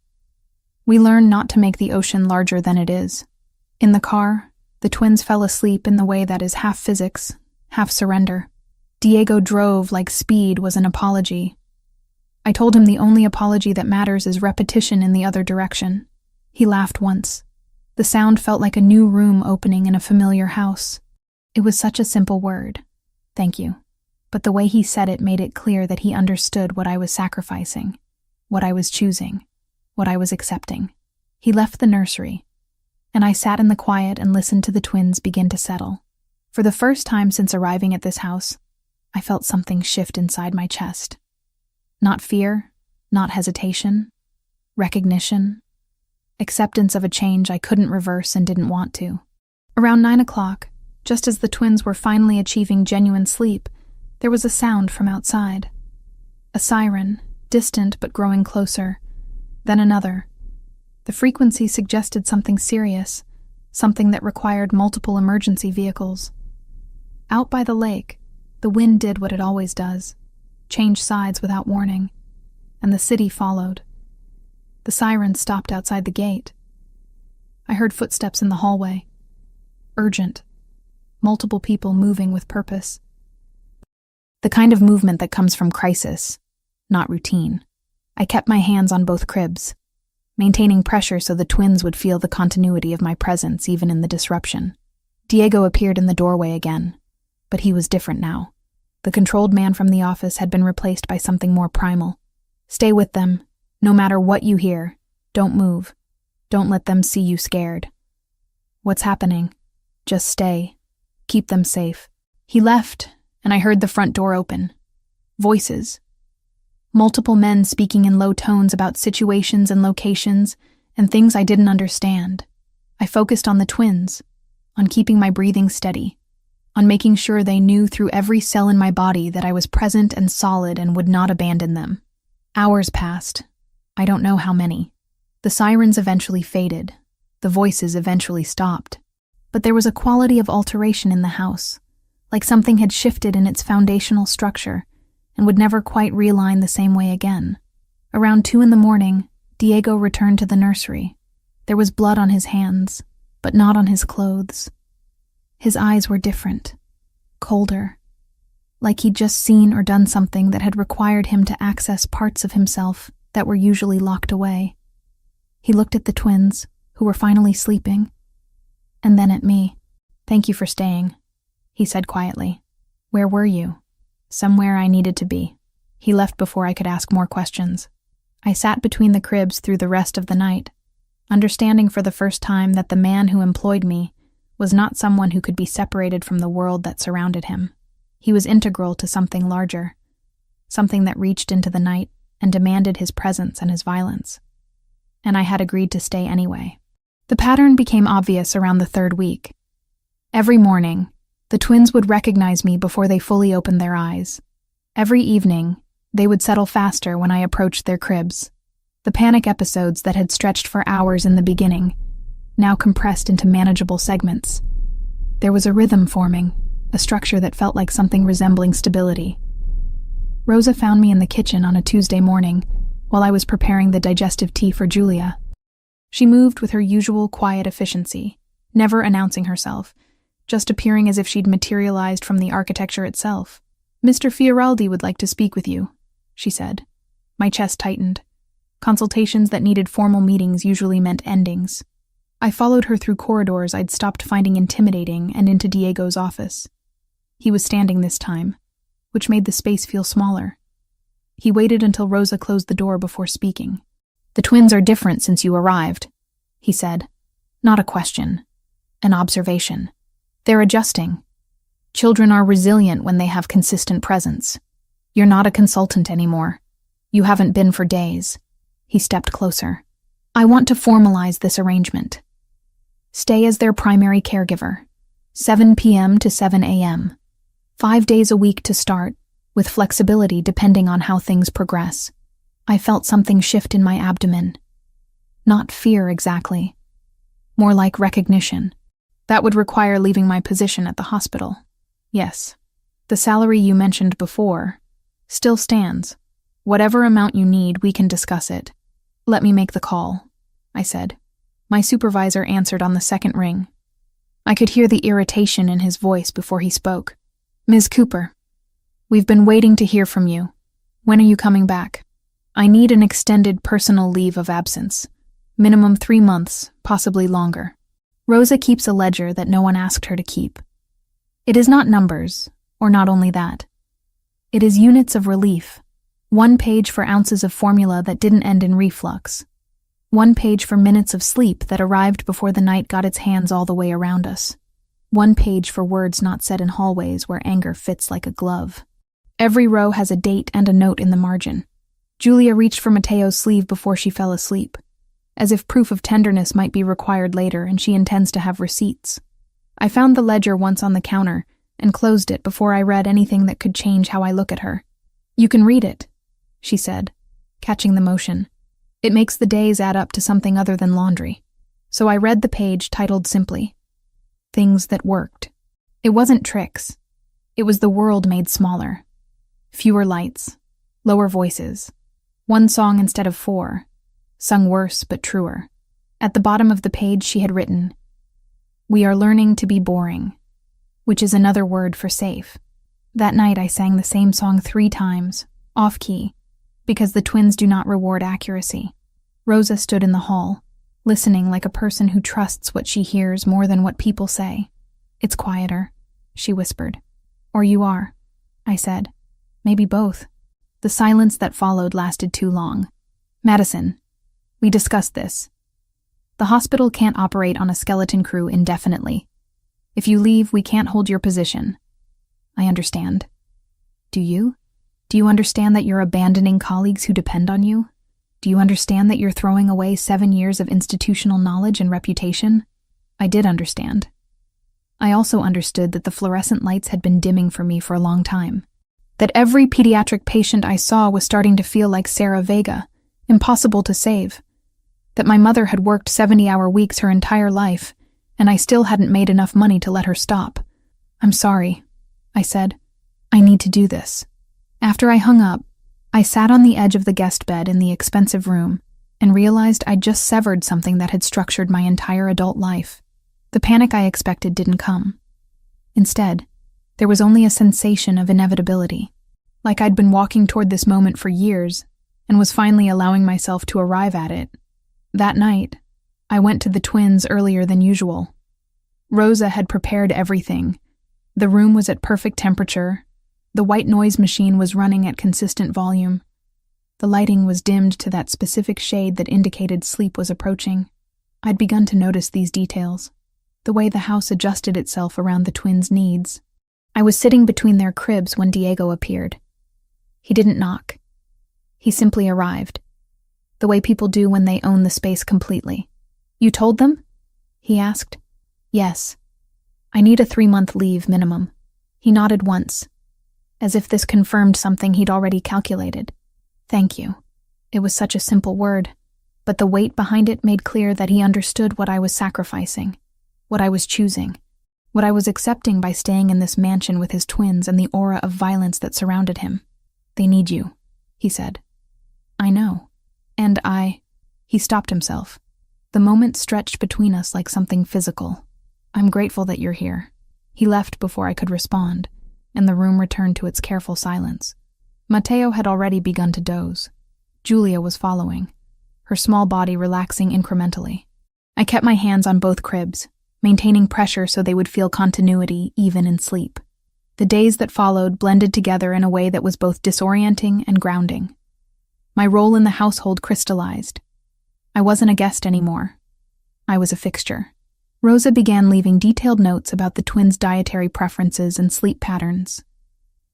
"We learn not to make the ocean larger than it is." In the car, the twins fell asleep in the way that is half physics, half surrender. Diego drove like speed was an apology. I told him the only apology that matters is repetition in the other direction. He laughed once. The sound felt like a new room opening in a familiar house. It was such a simple word. "Thank you." But the way he said it made it clear that he understood what I was sacrificing, what I was choosing, what I was accepting. He left the nursery, and I sat in the quiet and listened to the twins begin to settle. For the first time since arriving at this house, I felt something shift inside my chest. Not fear, not hesitation, recognition, acceptance of a change I couldn't reverse and didn't want to. Around 9 o'clock, just as the twins were finally achieving genuine sleep, there was a sound from outside. A siren, distant but growing closer. Then another. The frequency suggested something serious, something that required multiple emergency vehicles. Out by the lake, the wind did what it always does, change sides without warning, and the city followed. The siren stopped outside the gate. I heard footsteps in the hallway. Urgent. Multiple people moving with purpose. The kind of movement that comes from crisis, not routine. I kept my hands on both cribs, maintaining pressure so the twins would feel the continuity of my presence even in the disruption. Diego appeared in the doorway again, but he was different now. The controlled man from the office had been replaced by something more primal. "Stay with them. No matter what you hear, don't move. Don't let them see you scared." "What's happening?" "Just stay. Keep them safe." He left, and I heard the front door open. Voices. Multiple men speaking in low tones about situations and locations and things I didn't understand. I focused on the twins, on keeping my breathing steady, on making sure they knew through every cell in my body that I was present and solid and would not abandon them. Hours passed. I don't know how many. The sirens eventually faded. The voices eventually stopped. But there was a quality of alteration in the house, like something had shifted in its foundational structure and would never quite realign the same way again. Around 2 a.m, Diego returned to the nursery. There was blood on his hands, but not on his clothes. His eyes were different, colder, like he'd just seen or done something that had required him to access parts of himself that were usually locked away. He looked at the twins, who were finally sleeping, and then at me. "Thank you for staying," he said quietly. "Where were you?" "Somewhere I needed to be." He left before I could ask more questions. I sat between the cribs through the rest of the night, understanding for the first time that the man who employed me was not someone who could be separated from the world that surrounded him. He was integral to something larger, something that reached into the night and demanded his presence and his violence. And I had agreed to stay anyway. The pattern became obvious around the 3rd week. Every morning, the twins would recognize me before they fully opened their eyes. Every evening, they would settle faster when I approached their cribs. The panic episodes that had stretched for hours in the beginning, now compressed into manageable segments. There was a rhythm forming, a structure that felt like something resembling stability. Rosa found me in the kitchen on a Tuesday morning, while I was preparing the digestive tea for Julia. She moved with her usual quiet efficiency, never announcing herself, just appearing as if she'd materialized from the architecture itself. "Mr. Fioraldi would like to speak with you," she said. My chest tightened. Consultations that needed formal meetings usually meant endings. I followed her through corridors I'd stopped finding intimidating and into Diego's office. He was standing this time, which made the space feel smaller. He waited until Rosa closed the door before speaking. "The twins are different since you arrived," he said. "Not a question, an observation. They're adjusting. Children are resilient when they have consistent presence. You're not a consultant anymore. You haven't been for days." He stepped closer. "I want to formalize this arrangement. Stay as their primary caregiver, 7 p.m. to 7 a.m., 5 days a week to start, with flexibility depending on how things progress." I felt something shift in my abdomen. Not fear exactly, more like recognition. That would require leaving my position at the hospital. "Yes, the salary you mentioned before still stands. Whatever amount you need, we can discuss it. Let me make the call," I said. My supervisor answered on the 2nd ring. I could hear the irritation in his voice before he spoke. "Ms. Cooper, we've been waiting to hear from you. When are you coming back? I need an extended personal leave of absence. Minimum 3 months, possibly longer." Rosa keeps a ledger that no one asked her to keep. It is not numbers, or not only that. It is units of relief. 1 page for ounces of formula that didn't end in reflux. 1 page for minutes of sleep that arrived before the night got its hands all the way around us. 1 page for words not said in hallways where anger fits like a glove. Every row has a date and a note in the margin. Julia reached for Mateo's sleeve before she fell asleep, as if proof of tenderness might be required later and she intends to have receipts. I found the ledger once on the counter and closed it before I read anything that could change how I look at her. "You can read it," she said, catching the motion. "It makes the days add up to something other than laundry." So I read the page titled simply, "Things That Worked." It wasn't tricks. It was the world made smaller. Fewer lights, lower voices, 1 song instead of 4, sung worse but truer. At the bottom of the page she had written, "We are learning to be boring," which is another word for safe. That night I sang the same song 3 times, off-key, because the twins do not reward accuracy. Rosa stood in the hall, listening like a person who trusts what she hears more than what people say. "It's quieter," she whispered. "Or you are," I said. "Maybe both." The silence that followed lasted too long. "Madison, we discussed this. The hospital can't operate on a skeleton crew indefinitely. If you leave, we can't hold your position." "I understand." "Do you? Do you understand that you're abandoning colleagues who depend on you? Do you understand that you're throwing away 7 years of institutional knowledge and reputation?" I did understand. I also understood that the fluorescent lights had been dimming for me for a long time. That every pediatric patient I saw was starting to feel like Sarah Vega, impossible to save. That my mother had worked 70-hour weeks her entire life, and I still hadn't made enough money to let her stop. "I'm sorry," I said. I need to do this. After I hung up, I sat on the edge of the guest bed in the expensive room and realized I'd just severed something that had structured my entire adult life. The panic I expected didn't come. Instead, there was only a sensation of inevitability, like I'd been walking toward this moment for years and was finally allowing myself to arrive at it. That night, I went to the twins earlier than usual. Rosa had prepared everything. The room was at perfect temperature. The white noise machine was running at consistent volume. The lighting was dimmed to that specific shade that indicated sleep was approaching. I'd begun to notice these details, the way the house adjusted itself around the twins' needs. I was sitting between their cribs when Diego appeared. He didn't knock. He simply arrived, the way people do when they own the space completely. You told them? He asked. Yes. I need a 3-month leave minimum. He nodded once, as if this confirmed something he'd already calculated. Thank you. It was such a simple word, but the weight behind it made clear that he understood what I was sacrificing, what I was choosing, what I was accepting by staying in this mansion with his twins and the aura of violence that surrounded him. They need you, he said. I know. And He stopped himself. The moment stretched between us like something physical. I'm grateful that you're here. He left before I could respond, and the room returned to its careful silence. Mateo had already begun to doze. Julia was following, her small body relaxing incrementally. I kept my hands on both cribs, maintaining pressure so they would feel continuity even in sleep. The days that followed blended together in a way that was both disorienting and grounding. My role in the household crystallized. I wasn't a guest anymore. I was a fixture. Rosa began leaving detailed notes about the twins' dietary preferences and sleep patterns.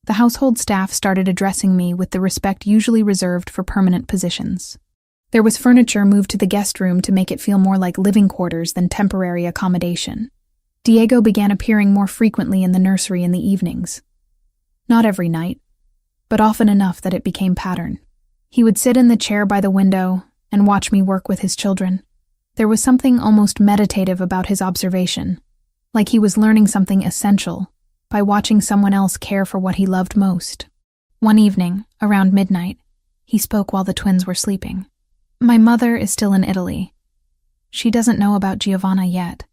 The household staff started addressing me with the respect usually reserved for permanent positions. There was furniture moved to the guest room to make it feel more like living quarters than temporary accommodation. Diego began appearing more frequently in the nursery in the evenings. Not every night, but often enough that it became pattern. He would sit in the chair by the window and watch me work with his children. There was something almost meditative about his observation, like he was learning something essential by watching someone else care for what he loved most. One evening, around midnight, he spoke while the twins were sleeping. My mother is still in Italy. She doesn't know about Giovanna yet.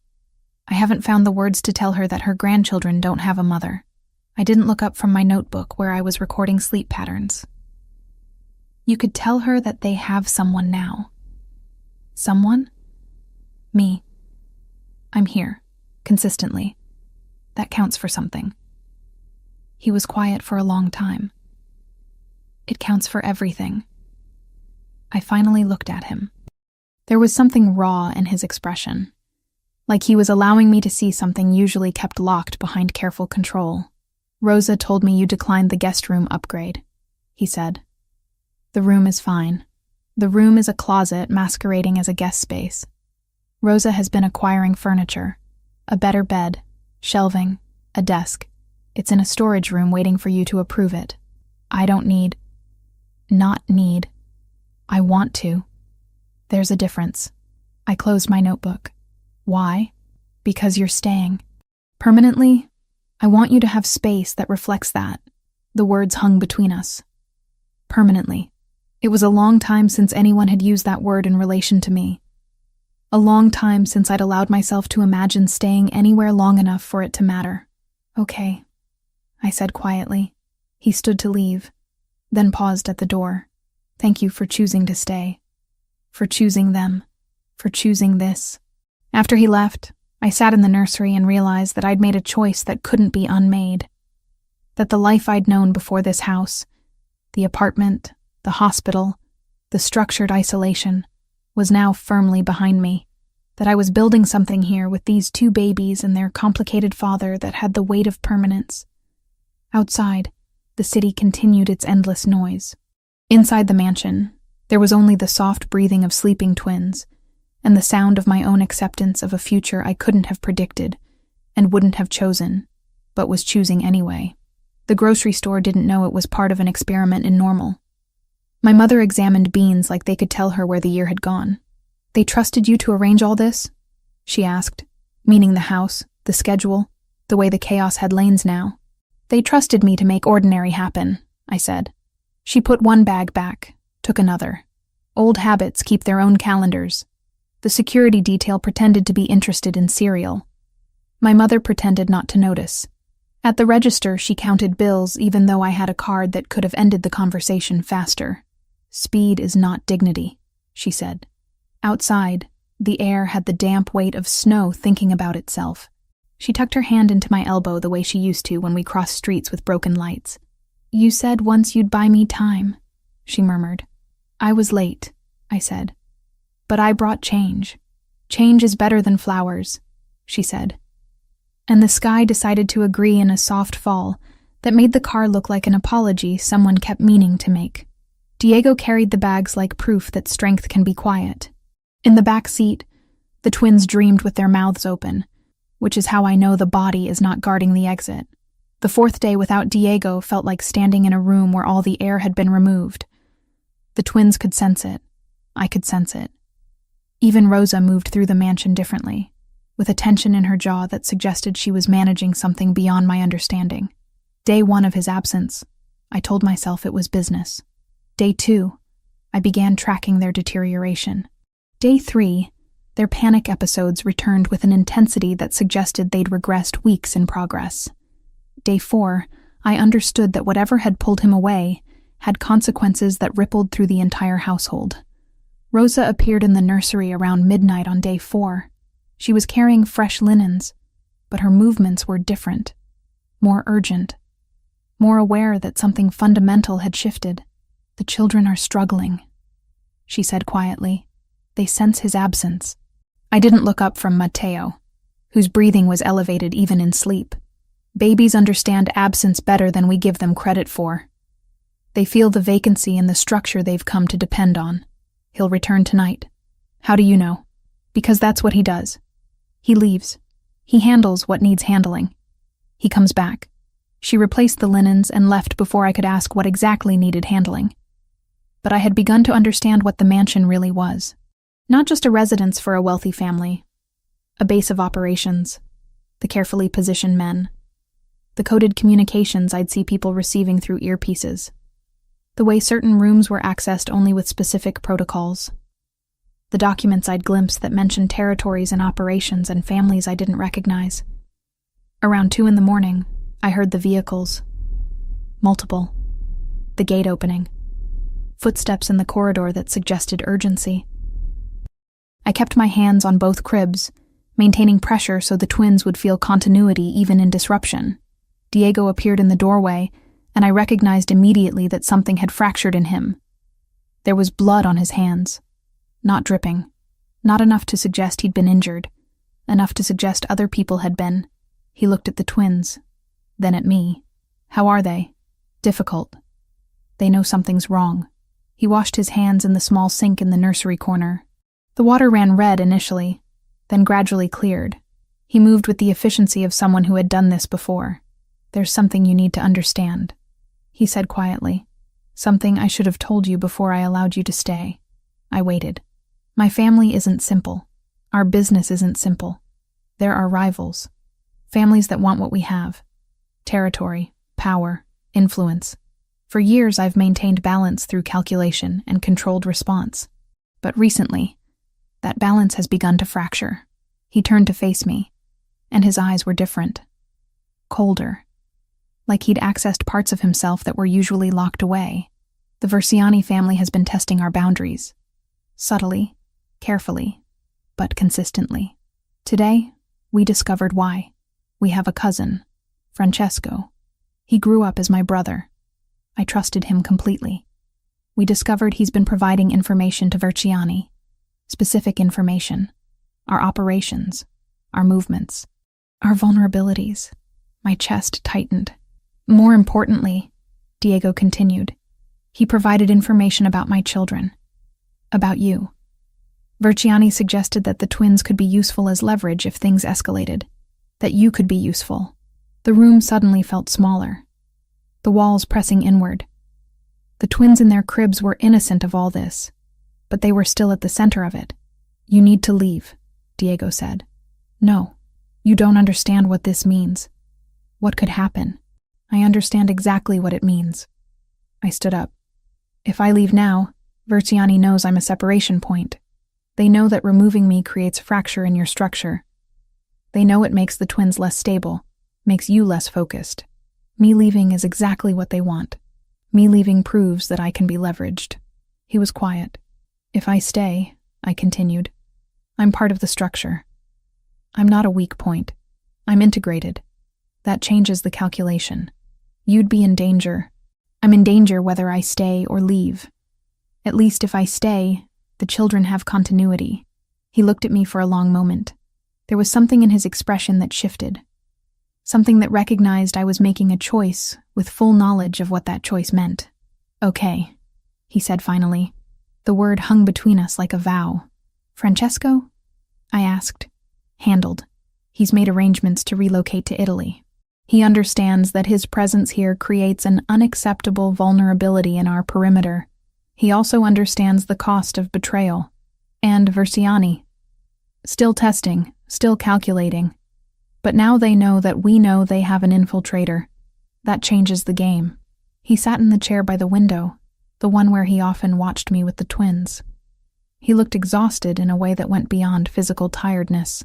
I haven't found the words to tell her that her grandchildren don't have a mother. I didn't look up from my notebook where I was recording sleep patterns. You could tell her that they have someone now. Someone? Me. I'm here, consistently. That counts for something. He was quiet for a long time. It counts for everything. I finally looked at him. There was something raw in his expression, like he was allowing me to see something usually kept locked behind careful control. Rosa told me you declined the guest room upgrade, he said. The room is fine. The room is a closet masquerading as a guest space. Rosa has been acquiring furniture, a better bed, shelving, a desk. It's in a storage room waiting for you to approve it. I don't need. Not need. I want to. There's a difference. I closed my notebook. Why? Because you're staying. Permanently, I want you to have space that reflects that. The words hung between us. Permanently. It was a long time since anyone had used that word in relation to me. A long time since I'd allowed myself to imagine staying anywhere long enough for it to matter. Okay, I said quietly. He stood to leave, then paused at the door. Thank you for choosing to stay. For choosing them. For choosing this. After he left, I sat in the nursery and realized that I'd made a choice that couldn't be unmade. That the life I'd known before this house, the apartment, the hospital, the structured isolation, was now firmly behind me. That I was building something here with these 2 babies and their complicated father that had the weight of permanence. Outside, the city continued its endless noise. Inside the mansion, there was only the soft breathing of sleeping twins and the sound of my own acceptance of a future I couldn't have predicted and wouldn't have chosen, but was choosing anyway. The grocery store didn't know it was part of an experiment in normal. My mother examined beans like they could tell her where the year had gone. They trusted you to arrange all this? She asked, meaning the house, the schedule, the way the chaos had lanes now. They trusted me to make ordinary happen, I said. She put one bag back, took another. Old habits keep their own calendars. The security detail pretended to be interested in cereal. My mother pretended not to notice. At the register, she counted bills even though I had a card that could have ended the conversation faster. Speed is not dignity, she said. Outside, the air had the damp weight of snow thinking about itself. She tucked her hand into my elbow the way she used to when we crossed streets with broken lights. You said once you'd buy me time, she murmured. I was late, I said. But I brought change. Change is better than flowers, she said. And the sky decided to agree in a soft fall that made the car look like an apology someone kept meaning to make. Diego carried the bags like proof that strength can be quiet. In the back seat, the twins dreamed with their mouths open, which is how I know the body is not guarding the exit. The fourth day without Diego felt like standing in a room where all the air had been removed. The twins could sense it. I could sense it. Even Rosa moved through the mansion differently, with a tension in her jaw that suggested she was managing something beyond my understanding. Day 1 of his absence, I told myself it was business. Day 2, I began tracking their deterioration. Day 3, their panic episodes returned with an intensity that suggested they'd regressed weeks in progress. Day 4, I understood that whatever had pulled him away had consequences that rippled through the entire household. Rosa appeared in the nursery around midnight on day 4. She was carrying fresh linens, but her movements were different, more urgent, more aware that something fundamental had shifted. The children are struggling, she said quietly. They sense his absence. I didn't look up from Mateo, whose breathing was elevated even in sleep. Babies understand absence better than we give them credit for. They feel the vacancy in the structure they've come to depend on. He'll return tonight. How do you know? Because that's what he does. He leaves. He handles what needs handling. He comes back. She replaced the linens and left before I could ask what exactly needed handling. But I had begun to understand what the mansion really was. Not just a residence for a wealthy family. A base of operations. The carefully positioned men. The coded communications I'd see people receiving through earpieces. The way certain rooms were accessed only with specific protocols. The documents I'd glimpsed that mentioned territories and operations and families I didn't recognize. Around 2 a.m, I heard the vehicles. Multiple. The gate opening. Footsteps in the corridor that suggested urgency. I kept my hands on both cribs, maintaining pressure so the twins would feel continuity even in disruption. Diego appeared in the doorway, and I recognized immediately that something had fractured in him. There was blood on his hands. Not dripping. Not enough to suggest he'd been injured. Enough to suggest other people had been. He looked at the twins. Then at me. How are they? Difficult. They know something's wrong. He washed his hands in the small sink in the nursery corner. The water ran red initially, then gradually cleared. He moved with the efficiency of someone who had done this before. There's something you need to understand, he said quietly. Something I should have told you before I allowed you to stay. I waited. My family isn't simple. Our business isn't simple. There are rivals. Families that want what we have. Territory, power, influence. For years I've maintained balance through calculation and controlled response. But recently, that balance has begun to fracture. He turned to face me, and his eyes were different. Colder. Like he'd accessed parts of himself that were usually locked away. The Versiani family has been testing our boundaries. Subtly, carefully, but consistently. Today, we discovered why. We have a cousin, Francesco. He grew up as my brother. I trusted him completely. We discovered he's been providing information to Versiani. Specific information. Our operations. Our movements. Our vulnerabilities. My chest tightened. More importantly, Diego continued, he provided information about my children. About you. Versiani suggested that the twins could be useful as leverage if things escalated. That you could be useful. The room suddenly felt smaller. The walls pressing inward. The twins in their cribs were innocent of all this, but they were still at the center of it. You need to leave, Diego said. No, you don't understand what this means. What could happen? I understand exactly what it means. I stood up. If I leave now, Verziani knows I'm a separation point. They know that removing me creates fracture in your structure. They know it makes the twins less stable, makes you less focused. Me leaving is exactly what they want. Me leaving proves that I can be leveraged. He was quiet. If I stay, I continued, I'm part of the structure. I'm not a weak point. I'm integrated. That changes the calculation. You'd be in danger. I'm in danger whether I stay or leave. At least if I stay, the children have continuity. He looked at me for a long moment. There was something in his expression that shifted. Something that recognized I was making a choice with full knowledge of what that choice meant. Okay, he said finally. The word hung between us like a vow. Francesco? I asked. Handled. He's made arrangements to relocate to Italy. He understands that his presence here creates an unacceptable vulnerability in our perimeter. He also understands the cost of betrayal. And Verziani. Still testing, still calculating. But now they know that we know they have an infiltrator. That changes the game. He sat in the chair by the window, the one where he often watched me with the twins. He looked exhausted in a way that went beyond physical tiredness.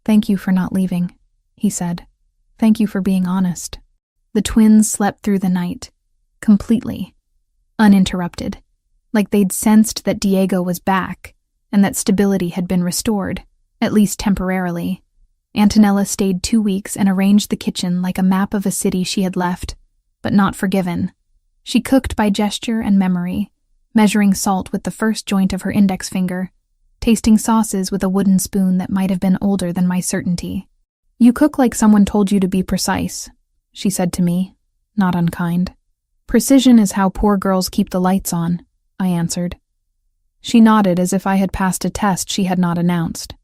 Thank you for not leaving, he said. Thank you for being honest. The twins slept through the night, completely, uninterrupted, like they'd sensed that Diego was back and that stability had been restored, at least temporarily. Antonella stayed 2 weeks and arranged the kitchen like a map of a city she had left, but not forgiven. She cooked by gesture and memory, measuring salt with the first joint of her index finger, tasting sauces with a wooden spoon that might have been older than my certainty. You cook like someone told you to be precise, she said to me, not unkind. Precision is how poor girls keep the lights on, I answered. She nodded as if I had passed a test she had not announced.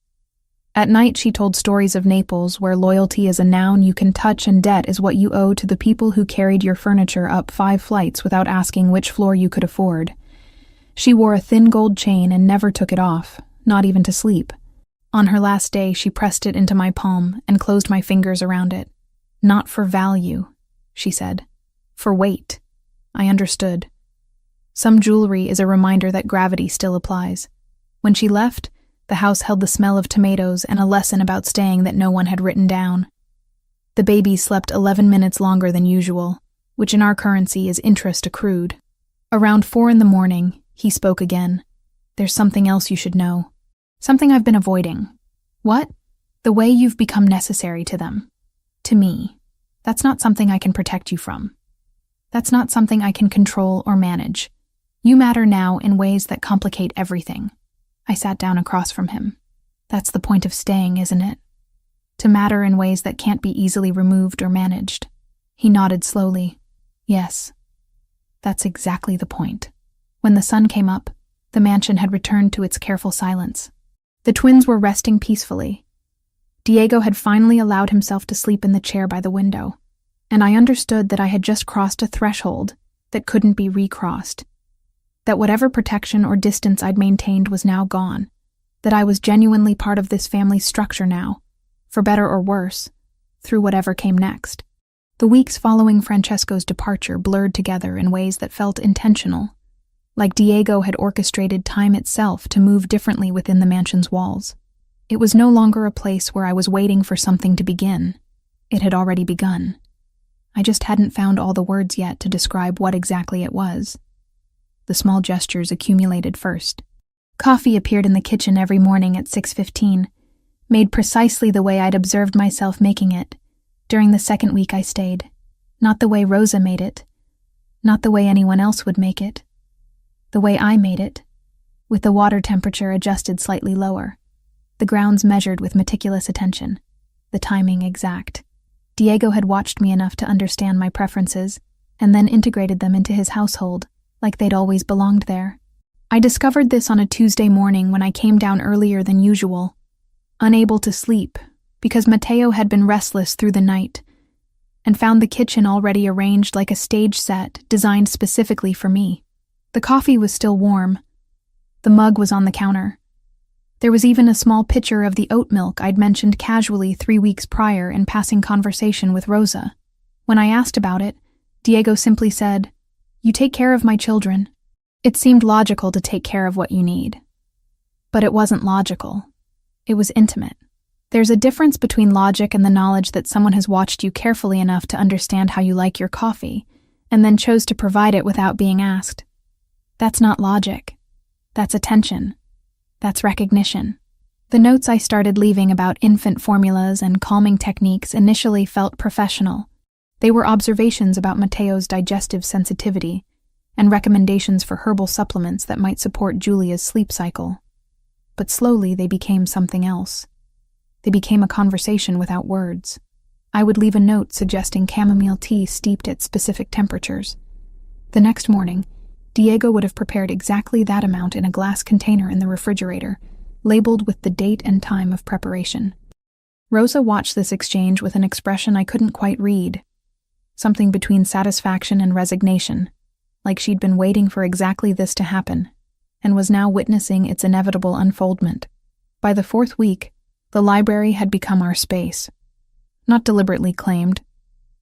At night she told stories of Naples where loyalty is a noun you can touch and debt is what you owe to the people who carried your furniture up 5 flights without asking which floor you could afford. She wore a thin gold chain and never took it off, not even to sleep. On her last day she pressed it into my palm and closed my fingers around it. Not for value, she said. For weight. I understood. Some jewelry is a reminder that gravity still applies. When she left, the house held the smell of tomatoes and a lesson about staying that no one had written down. The babies slept 11 minutes longer than usual, which in our currency is interest accrued. Around 4 a.m, he spoke again. There's something else you should know. Something I've been avoiding. What? The way you've become necessary to them. To me. That's not something I can protect you from. That's not something I can control or manage. You matter now in ways that complicate everything. I sat down across from him. That's the point of staying, isn't it? To matter in ways that can't be easily removed or managed. He nodded slowly. Yes. That's exactly the point. When the sun came up, the mansion had returned to its careful silence. The twins were resting peacefully. Diego had finally allowed himself to sleep in the chair by the window, and I understood that I had just crossed a threshold that couldn't be recrossed. That whatever protection or distance I'd maintained was now gone, that I was genuinely part of this family's structure now, for better or worse, through whatever came next. The weeks following Francesco's departure blurred together in ways that felt intentional, like Diego had orchestrated time itself to move differently within the mansion's walls. It was no longer a place where I was waiting for something to begin. It had already begun. I just hadn't found all the words yet to describe what exactly it was. The small gestures accumulated first. Coffee appeared in the kitchen every morning at 6:15, made precisely the way I'd observed myself making it during the 2nd week I stayed. Not the way Rosa made it, not the way anyone else would make it. The way I made it, with the water temperature adjusted slightly lower, the grounds measured with meticulous attention, the timing exact. Diego had watched me enough to understand my preferences and then integrated them into his household, like they'd always belonged there. I discovered this on a Tuesday morning when I came down earlier than usual, unable to sleep because Matteo had been restless through the night, and found the kitchen already arranged like a stage set designed specifically for me. The coffee was still warm. The mug was on the counter. There was even a small pitcher of the oat milk I'd mentioned casually 3 weeks prior in passing conversation with Rosa. When I asked about it, Diego simply said, "You take care of my children." It seemed logical to take care of what you need. But it wasn't logical. It was intimate. There's a difference between logic and the knowledge that someone has watched you carefully enough to understand how you like your coffee, and then chose to provide it without being asked. That's not logic. That's attention. That's recognition. The notes I started leaving about infant formulas and calming techniques initially felt professional. They were observations about Mateo's digestive sensitivity and recommendations for herbal supplements that might support Julia's sleep cycle. But slowly they became something else. They became a conversation without words. I would leave a note suggesting chamomile tea steeped at specific temperatures. The next morning, Diego would have prepared exactly that amount in a glass container in the refrigerator, labeled with the date and time of preparation. Rosa watched this exchange with an expression I couldn't quite read, something between satisfaction and resignation, like she'd been waiting for exactly this to happen, and was now witnessing its inevitable unfoldment. By the 4th week, the library had become our space. Not deliberately claimed,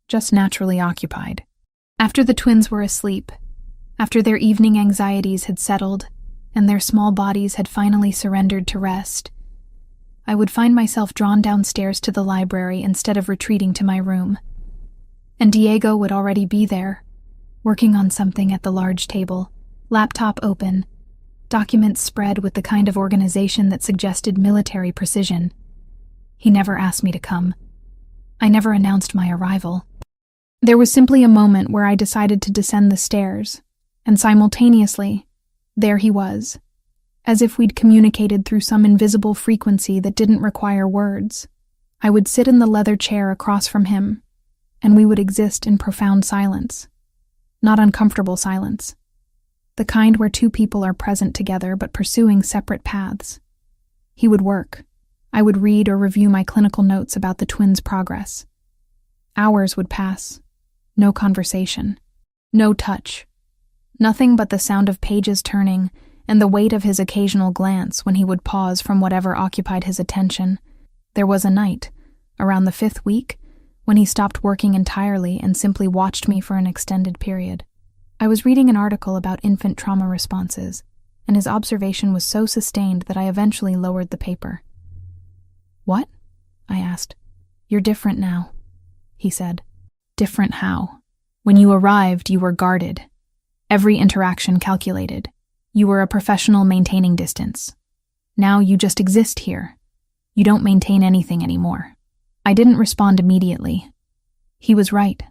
just naturally occupied. After the twins were asleep, after their evening anxieties had settled, and their small bodies had finally surrendered to rest, I would find myself drawn downstairs to the library instead of retreating to my room. And Diego would already be there, working on something at the large table, laptop open, documents spread with the kind of organization that suggested military precision. He never asked me to come. I never announced my arrival. There was simply a moment where I decided to descend the stairs, and simultaneously, there he was, as if we'd communicated through some invisible frequency that didn't require words. I would sit in the leather chair across from him, and we would exist in profound silence. Not uncomfortable silence. The kind where two people are present together but pursuing separate paths. He would work. I would read or review my clinical notes about the twins' progress. Hours would pass. No conversation. No touch. Nothing but the sound of pages turning and the weight of his occasional glance when he would pause from whatever occupied his attention. There was a night, around the 5th week, when he stopped working entirely and simply watched me for an extended period. I was reading an article about infant trauma responses, and his observation was so sustained that I eventually lowered the paper. "What?" I asked. "You're different now," he said. "Different how? When you arrived, you were guarded. Every interaction calculated. You were a professional maintaining distance. Now you just exist here. You don't maintain anything anymore." I didn't respond immediately. He was right.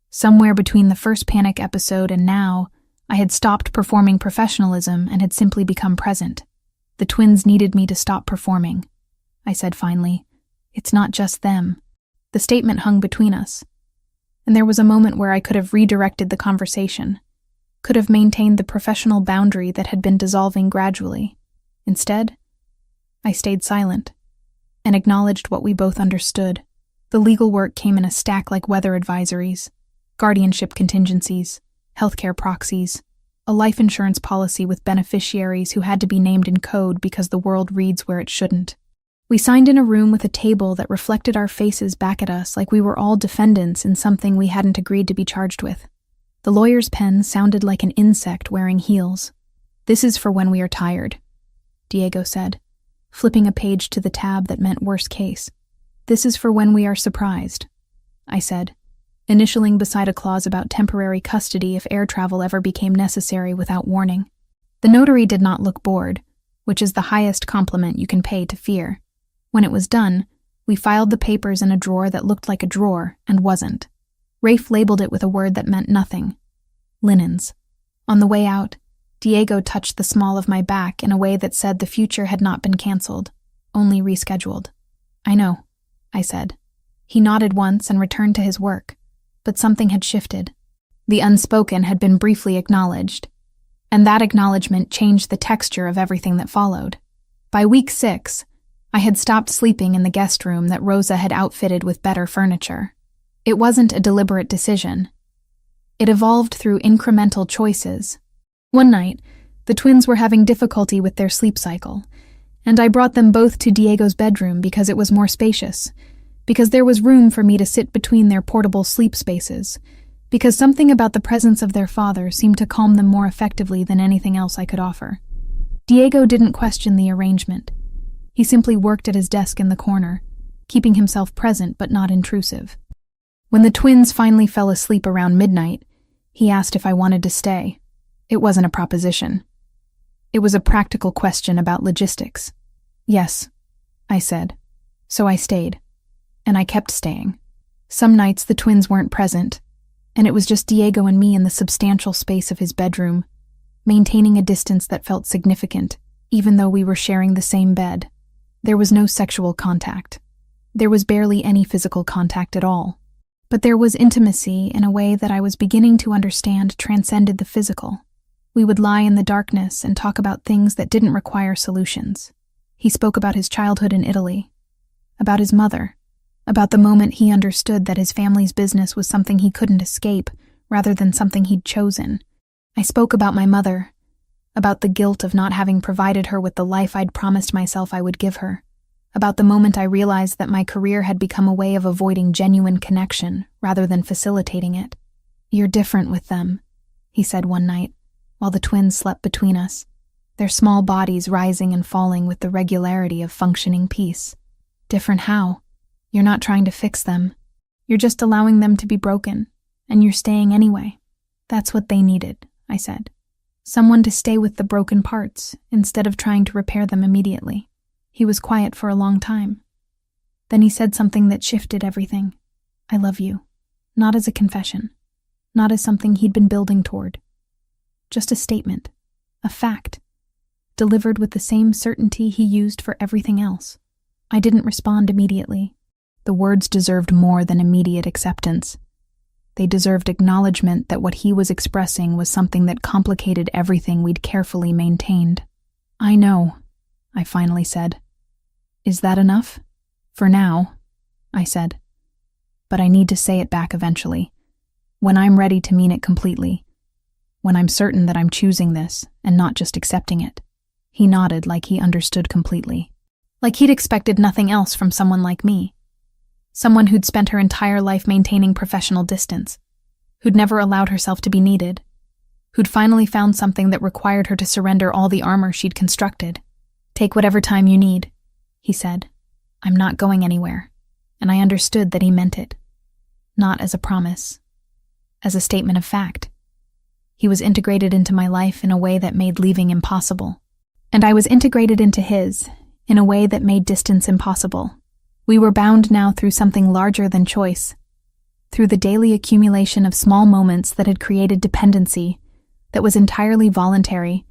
Somewhere between the first panic episode and now, I had stopped performing professionalism and had simply become present. The twins needed me to stop performing. I said finally, "It's not just them." The statement hung between us, and there was a moment where I could have redirected the conversation, could have maintained the professional boundary that had been dissolving gradually. Instead, I stayed silent and acknowledged what we both understood. The legal work came in a stack like weather advisories, guardianship contingencies, healthcare proxies, a life insurance policy with beneficiaries who had to be named in code because the world reads where it shouldn't. We signed in a room with a table that reflected our faces back at us like we were all defendants in something we hadn't agreed to be charged with. The lawyer's pen sounded like an insect wearing heels. "This is for when we are tired," Diego said, flipping a page to the tab that meant worst case. "This is for when we are surprised," I said, initialing beside a clause about temporary custody if air travel ever became necessary without warning. The notary did not look bored, which is the highest compliment you can pay to fear. When it was done, we filed the papers in a drawer that looked like a drawer and wasn't. Rafe labeled it with a word that meant nothing. Linens. On the way out, Diego touched the small of my back in a way that said the future had not been canceled, only rescheduled. "I know," I said. He nodded once and returned to his work, but something had shifted. The unspoken had been briefly acknowledged, and that acknowledgement changed the texture of everything that followed. By week 6, I had stopped sleeping in the guest room that Rosa had outfitted with better furniture. It wasn't a deliberate decision. It evolved through incremental choices. One night, the twins were having difficulty with their sleep cycle, and I brought them both to Diego's bedroom because it was more spacious, because there was room for me to sit between their portable sleep spaces, because something about the presence of their father seemed to calm them more effectively than anything else I could offer. Diego didn't question the arrangement. He simply worked at his desk in the corner, keeping himself present but not intrusive. When the twins finally fell asleep around midnight, he asked if I wanted to stay. It wasn't a proposition. It was a practical question about logistics. Yes, I said. So I stayed. And I kept staying. Some nights the twins weren't present, and it was just Diego and me in the substantial space of his bedroom, maintaining a distance that felt significant, even though we were sharing the same bed. There was no sexual contact. There was barely any physical contact at all. But there was intimacy in a way that I was beginning to understand transcended the physical. We would lie in the darkness and talk about things that didn't require solutions. He spoke about his childhood in Italy, about his mother, about the moment he understood that his family's business was something he couldn't escape rather than something he'd chosen. I spoke about my mother, about the guilt of not having provided her with the life I'd promised myself I would give her, about the moment I realized that my career had become a way of avoiding genuine connection rather than facilitating it. "You're different with them," he said one night, while the twins slept between us, their small bodies rising and falling with the regularity of functioning peace. "Different how? You're not trying to fix them. You're just allowing them to be broken, and you're staying anyway. That's what they needed," I said. "Someone to stay with the broken parts, instead of trying to repair them immediately." He was quiet for a long time. Then he said something that shifted everything. "I love you." Not as a confession. Not as something he'd been building toward. Just a statement. A fact. Delivered with the same certainty he used for everything else. I didn't respond immediately. The words deserved more than immediate acceptance. They deserved acknowledgement that what he was expressing was something that complicated everything we'd carefully maintained. "I know," I finally said. "Is that enough?" "For now," I said. "But I need to say it back eventually. When I'm ready to mean it completely. When I'm certain that I'm choosing this and not just accepting it." He nodded like he understood completely. Like he'd expected nothing else from someone like me. Someone who'd spent her entire life maintaining professional distance. Who'd never allowed herself to be needed. Who'd finally found something that required her to surrender all the armor she'd constructed. "Take whatever time you need," he said. "I'm not going anywhere." And I understood that he meant it. Not as a promise. As a statement of fact. He was integrated into my life in a way that made leaving impossible. And I was integrated into his, in a way that made distance impossible. We were bound now through something larger than choice. Through the daily accumulation of small moments that had created dependency that was entirely voluntary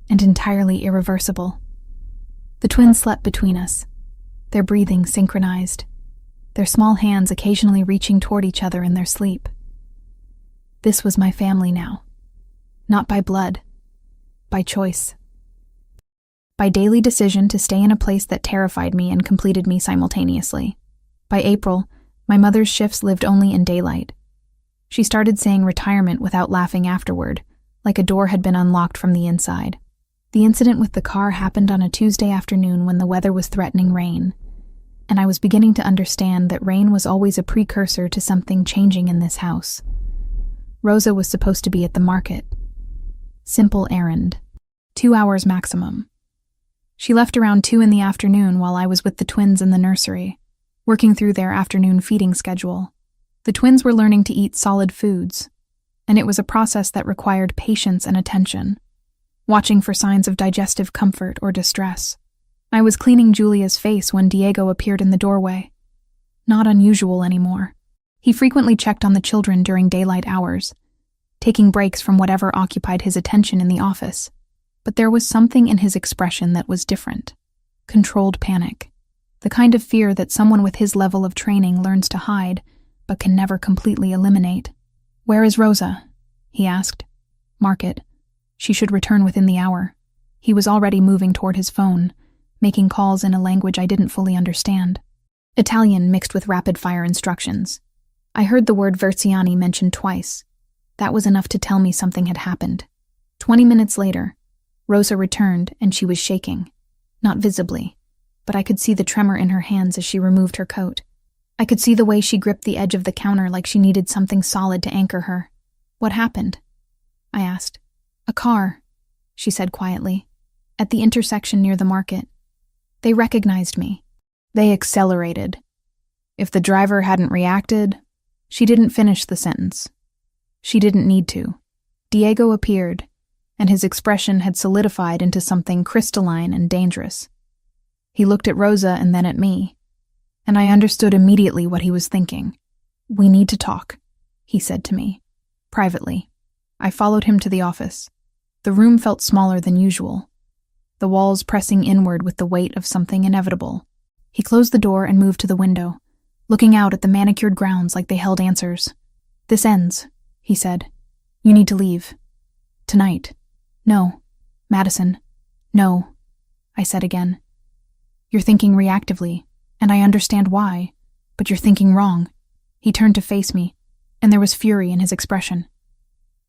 and entirely irreversible. The twins slept between us, their breathing synchronized, their small hands occasionally reaching toward each other in their sleep. This was my family now. Not by blood, by choice. By daily decision to stay in a place that terrified me and completed me simultaneously. By April, my mother's shifts lived only in daylight. She started saying retirement without laughing afterward, like a door had been unlocked from the inside. The incident with the car happened on a Tuesday afternoon when the weather was threatening rain, and I was beginning to understand that rain was always a precursor to something changing in this house. Rosa was supposed to be at the market. Simple errand. 2 hours maximum. She left around 2 in the afternoon while I was with the twins in the nursery, working through their afternoon feeding schedule. The twins were learning to eat solid foods, and it was a process that required patience and attention, watching for signs of digestive comfort or distress. I was cleaning Julia's face when Diego appeared in the doorway. Not unusual anymore. He frequently checked on the children during daylight hours, taking breaks from whatever occupied his attention in the office. But there was something in his expression that was different. Controlled panic. The kind of fear that someone with his level of training learns to hide, but can never completely eliminate. "Where is Rosa?" he asked. "Market. She should return within the hour." He was already moving toward his phone, making calls in a language I didn't fully understand. Italian mixed with rapid-fire instructions. I heard the word Verziani mentioned twice. That was enough to tell me something had happened. 20 minutes later, Rosa returned and she was shaking. Not visibly, but I could see the tremor in her hands as she removed her coat. I could see the way she gripped the edge of the counter like she needed something solid to anchor her. What happened? I asked. A car, she said quietly, at the intersection near the market. They recognized me. They accelerated. If the driver hadn't reacted, she didn't finish the sentence. She didn't need to. Diego appeared, and his expression had solidified into something crystalline and dangerous. He looked at Rosa and then at me, and I understood immediately what he was thinking. We need to talk, he said to me, privately. I followed him to the office. The room felt smaller than usual, the walls pressing inward with the weight of something inevitable. He closed the door and moved to the window, looking out at the manicured grounds like they held answers. This ends, he said. You need to leave. Tonight. No. Madison. No. I said again. You're thinking reactively, and I understand why, but you're thinking wrong. He turned to face me, and there was fury in his expression.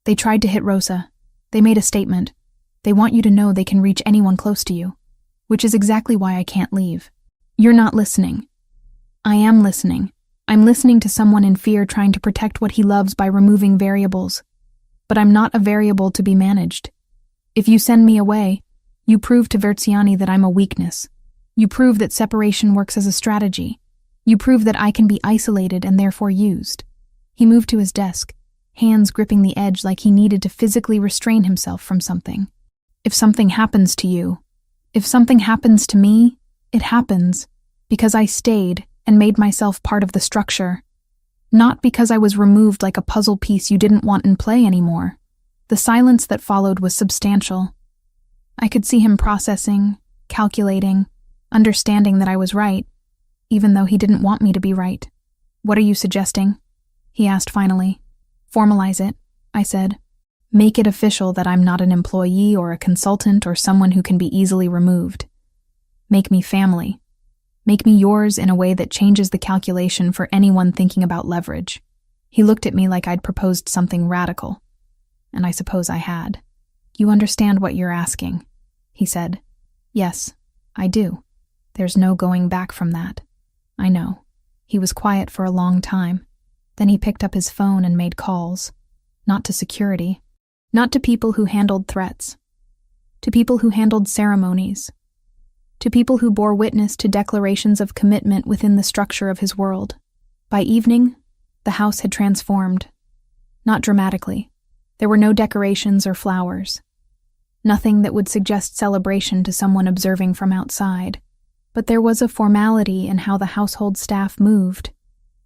They tried to hit Rosa. They made a statement. They want you to know they can reach anyone close to you, which is exactly why I can't leave. You're not listening. I am listening. I'm listening to someone in fear trying to protect what he loves by removing variables. But I'm not a variable to be managed. If you send me away, you prove to Verziani that I'm a weakness. You prove that separation works as a strategy. You prove that I can be isolated and therefore used. He moved to his desk, hands gripping the edge like he needed to physically restrain himself from something. If something happens to you, if something happens to me, it happens because I stayed and made myself part of the structure. Not because I was removed like a puzzle piece you didn't want in play anymore. The silence that followed was substantial. I could see him processing, calculating, understanding that I was right, even though he didn't want me to be right. What are you suggesting? He asked finally. Formalize it, I said. Make it official that I'm not an employee or a consultant or someone who can be easily removed. Make me family. Make me yours in a way that changes the calculation for anyone thinking about leverage. He looked at me like I'd proposed something radical. And I suppose I had. You understand what you're asking, he said. Yes, I do. There's no going back from that. I know. He was quiet for a long time. Then he picked up his phone and made calls. Not to security. Not to people who handled threats. To people who handled ceremonies. To people who bore witness to declarations of commitment within the structure of his world. By evening, the house had transformed. Not dramatically. There were no decorations or flowers. Nothing that would suggest celebration to someone observing from outside. But there was a formality in how the household staff moved,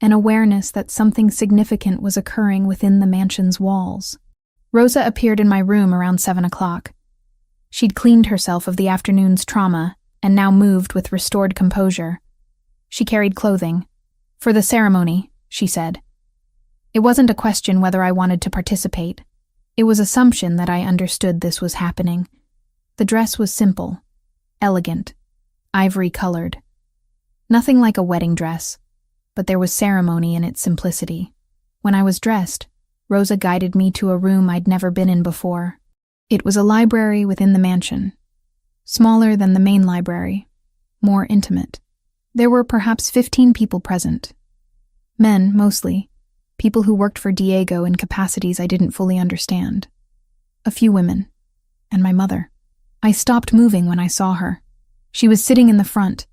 an awareness that something significant was occurring within the mansion's walls. Rosa appeared in my room around 7 o'clock. She'd cleaned herself of the afternoon's trauma and now moved with restored composure. She carried clothing. For the ceremony, she said. It wasn't a question whether I wanted to participate. It was assumption that I understood this was happening. The dress was simple, elegant, ivory-colored. Nothing like a wedding dress, but there was ceremony in its simplicity. When I was dressed, Rosa guided me to a room I'd never been in before. It was a library within the mansion. Smaller than the main library, more intimate. There were perhaps 15 people present. Men, mostly. People who worked for Diego in capacities I didn't fully understand. A few women. And my mother. I stopped moving when I saw her. She was sitting in the front,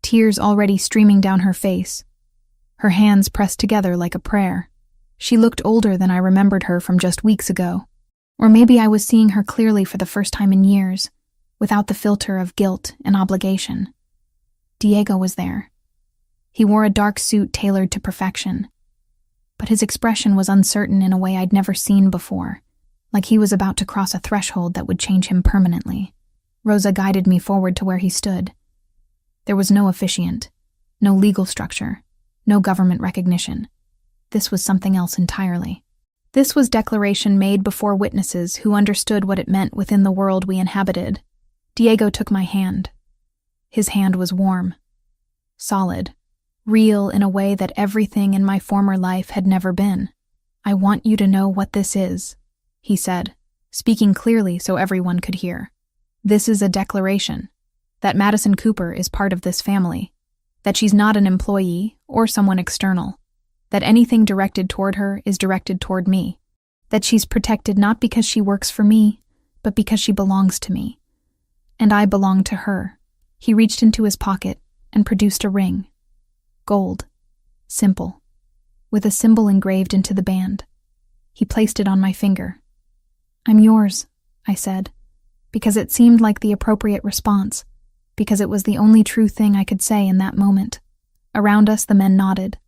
tears already streaming down her face, her hands pressed together like a prayer. She looked older than I remembered her from just weeks ago. Or maybe I was seeing her clearly for the first time in years, without the filter of guilt and obligation. Diego was there. He wore a dark suit tailored to perfection. But his expression was uncertain in a way I'd never seen before, like he was about to cross a threshold that would change him permanently. Rosa guided me forward to where he stood. There was no officiant, no legal structure, no government recognition. This was something else entirely. This was declaration made before witnesses who understood what it meant within the world we inhabited. Diego took my hand. His hand was warm, solid, real in a way that everything in my former life had never been. I want you to know what this is, he said, speaking clearly so everyone could hear. This is a declaration that Madison Cooper is part of this family, that she's not an employee or someone external, that anything directed toward her is directed toward me. That she's protected not because she works for me, but because she belongs to me. And I belong to her. He reached into his pocket and produced a ring. Gold. Simple. With a symbol engraved into the band. He placed it on my finger. "I'm yours," I said, because it seemed like the appropriate response, because it was the only true thing I could say in that moment. Around us, the men nodded.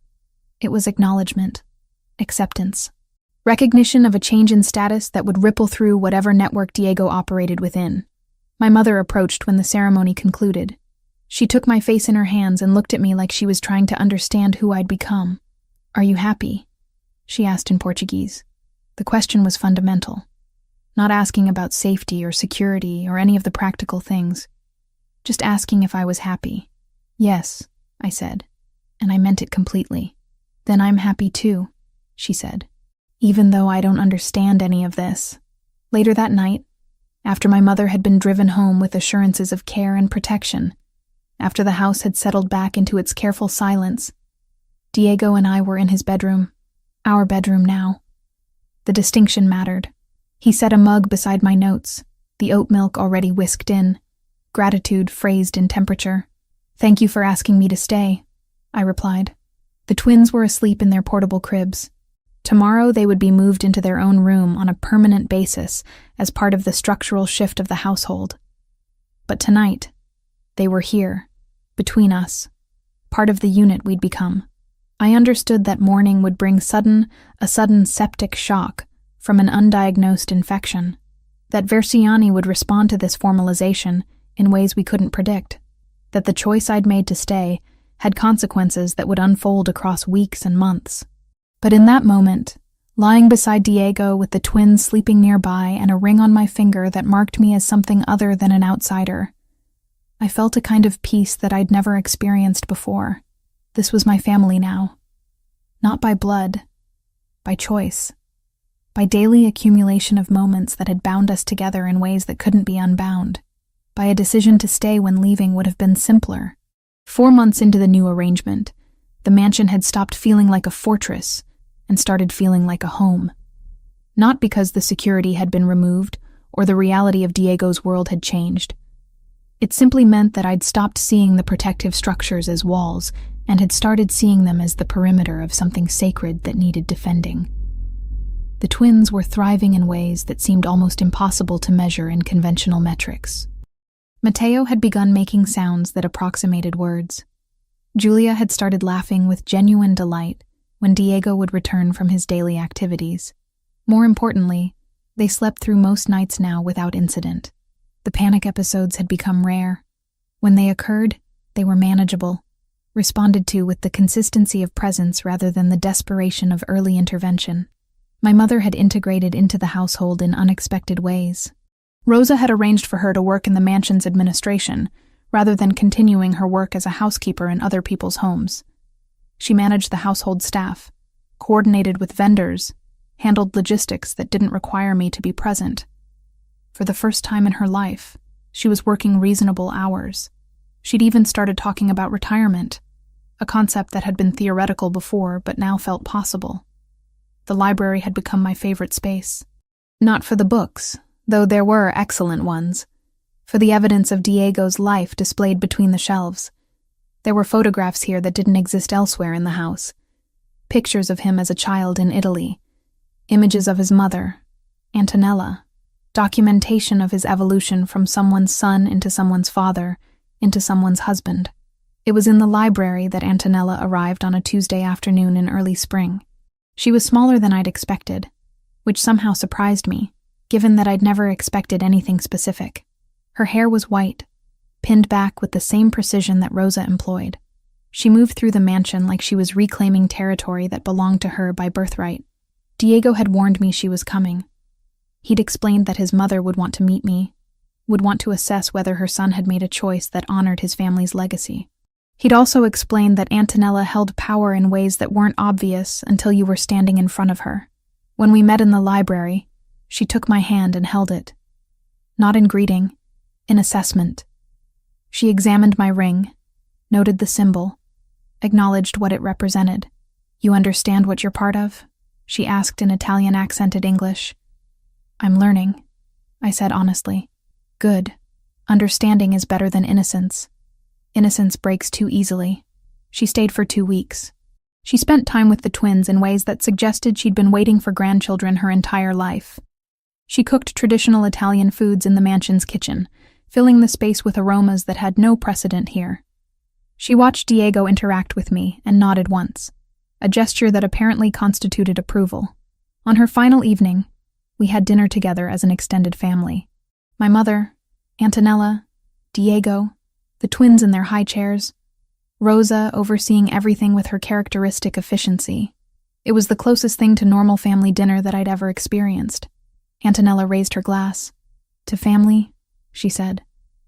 It was acknowledgement. Acceptance. Recognition of a change in status that would ripple through whatever network Diego operated within. My mother approached when the ceremony concluded. She took my face in her hands and looked at me like she was trying to understand who I'd become. "Are you happy?" she asked in Portuguese. The question was fundamental. Not asking about safety or security or any of the practical things. Just asking if I was happy. "Yes," I said, and I meant it completely. "Then I'm happy too," she said. Even though I don't understand any of this. Later that night, after my mother had been driven home with assurances of care and protection, after the house had settled back into its careful silence, Diego and I were in his bedroom, our bedroom now. The distinction mattered. He set a mug beside my notes, the oat milk already whisked in, gratitude phrased in temperature. "Thank you for asking me to stay," I replied. The twins were asleep in their portable cribs. Tomorrow they would be moved into their own room on a permanent basis as part of the structural shift of the household. But tonight, they were here, between us, part of the unit we'd become. I understood that morning would bring a sudden septic shock from an undiagnosed infection, that Versiani would respond to this formalization in ways we couldn't predict, that the choice I'd made to stay had consequences that would unfold across weeks and months. But in that moment, lying beside Diego with the twins sleeping nearby and a ring on my finger that marked me as something other than an outsider, I felt a kind of peace that I'd never experienced before. This was my family now. Not by blood, by choice, by daily accumulation of moments that had bound us together in ways that couldn't be unbound, by a decision to stay when leaving would have been simpler. 4 months into the new arrangement, the mansion had stopped feeling like a fortress and started feeling like a home. Not because the security had been removed or the reality of Diego's world had changed. It simply meant that I'd stopped seeing the protective structures as walls and had started seeing them as the perimeter of something sacred that needed defending. The twins were thriving in ways that seemed almost impossible to measure in conventional metrics. Mateo had begun making sounds that approximated words. Julia had started laughing with genuine delight when Diego would return from his daily activities. More importantly, they slept through most nights now without incident. The panic episodes had become rare. When they occurred, they were manageable, responded to with the consistency of presence rather than the desperation of early intervention. My mother had integrated into the household in unexpected ways. Rosa had arranged for her to work in the mansion's administration, rather than continuing her work as a housekeeper in other people's homes. She managed the household staff, coordinated with vendors, handled logistics that didn't require me to be present. For the first time in her life, she was working reasonable hours. She'd even started talking about retirement, a concept that had been theoretical before but now felt possible. The library had become my favorite space. Not for the books, though there were excellent ones. For the evidence of Diego's life displayed between the shelves. There were photographs here that didn't exist elsewhere in the house. Pictures of him as a child in Italy. Images of his mother, Antonella. Documentation of his evolution from someone's son into someone's father, into someone's husband. It was in the library that Antonella arrived on a Tuesday afternoon in early spring. She was smaller than I'd expected, which somehow surprised me, given that I'd never expected anything specific. Her hair was white, pinned back with the same precision that Rosa employed. She moved through the mansion like she was reclaiming territory that belonged to her by birthright. Diego had warned me she was coming. He'd explained that his mother would want to meet me, would want to assess whether her son had made a choice that honored his family's legacy. He'd also explained that Antonella held power in ways that weren't obvious until you were standing in front of her. When we met in the library, she took my hand and held it. Not in greeting, in assessment. She examined my ring, noted the symbol, acknowledged what it represented. "You understand what you're part of?" she asked in Italian accented English. I'm learning, I said honestly. Good. Understanding is better than innocence. Innocence breaks too easily. She stayed for 2 weeks. She spent time with the twins in ways that suggested she'd been waiting for grandchildren her entire life. She cooked traditional Italian foods in the mansion's kitchen, filling the space with aromas that had no precedent here. She watched Diego interact with me and nodded once, a gesture that apparently constituted approval. On her final evening, we had dinner together as an extended family. My mother, Antonella, Diego, the twins in their high chairs, Rosa overseeing everything with her characteristic efficiency. It was the closest thing to normal family dinner that I'd ever experienced. Antonella raised her glass. To family, she said,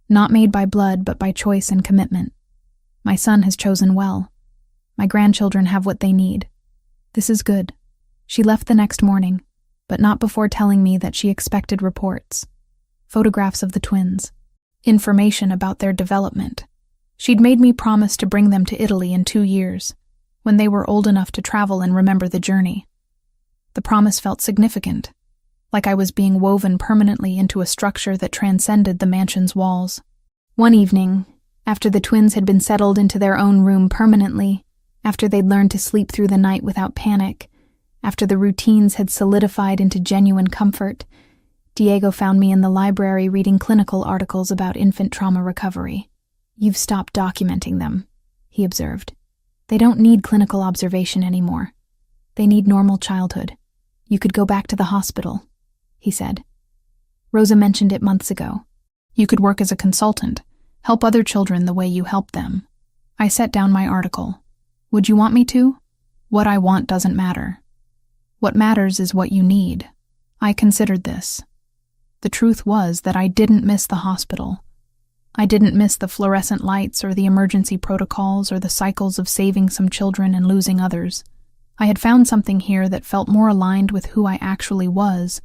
not made by blood but by choice and commitment. My son has chosen well. My grandchildren have what they need. This is good. She left the next morning, but not before telling me that she expected reports. Photographs of the twins. Information about their development. She'd made me promise to bring them to Italy in 2 years, when they were old enough to travel and remember the journey. The promise felt significant, like I was being woven permanently into a structure that transcended the mansion's walls. One evening, after the twins had been settled into their own room permanently, after they'd learned to sleep through the night without panic, after the routines had solidified into genuine comfort, Diego found me in the library reading clinical articles about infant trauma recovery. You've stopped documenting them, he observed. They don't need clinical observation anymore. They need normal childhood. You could go back to the hospital, he said. Rosa mentioned it months ago. You could work as a consultant, help other children the way you help them. I set down my article. Would you want me to? What I want doesn't matter. What matters is what you need. I considered this. The truth was that I didn't miss the hospital. I didn't miss the fluorescent lights or the emergency protocols or the cycles of saving some children and losing others. I had found something here that felt more aligned with who I actually was,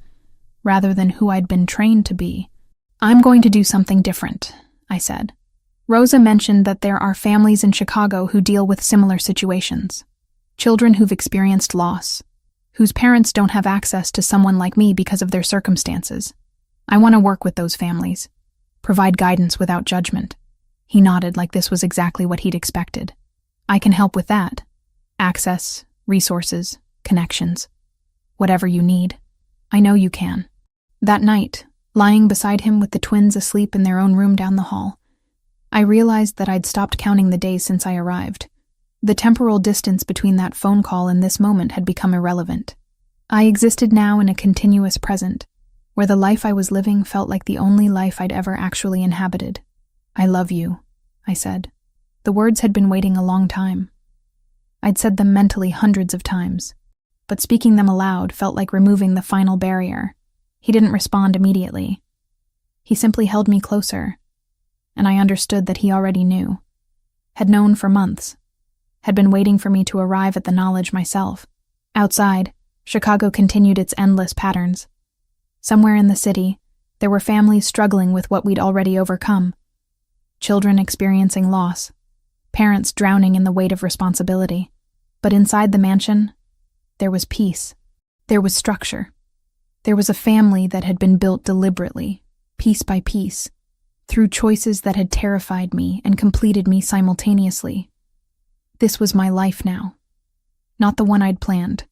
rather than who I'd been trained to be. I'm going to do something different, I said. Rosa mentioned that there are families in Chicago who deal with similar situations. Children who've experienced loss, whose parents don't have access to someone like me because of their circumstances. I want to work with those families. Provide guidance without judgment. He nodded like this was exactly what he'd expected. I can help with that. Access, resources, connections. Whatever you need. I know you can. That night, lying beside him with the twins asleep in their own room down the hall, I realized that I'd stopped counting the days since I arrived. The temporal distance between that phone call and this moment had become irrelevant. I existed now in a continuous present, where the life I was living felt like the only life I'd ever actually inhabited. I love you, I said. The words had been waiting a long time. I'd said them mentally hundreds of times, but speaking them aloud felt like removing the final barrier. He didn't respond immediately. He simply held me closer, and I understood that he already knew. Had known for months. Had been waiting for me to arrive at the knowledge myself. Outside, Chicago continued its endless patterns. Somewhere in the city, there were families struggling with what we'd already overcome. Children experiencing loss. Parents drowning in the weight of responsibility. But inside the mansion, there was peace. There was structure. There was a family that had been built deliberately, piece by piece, through choices that had terrified me and completed me simultaneously. This was my life now. Not the one I'd planned.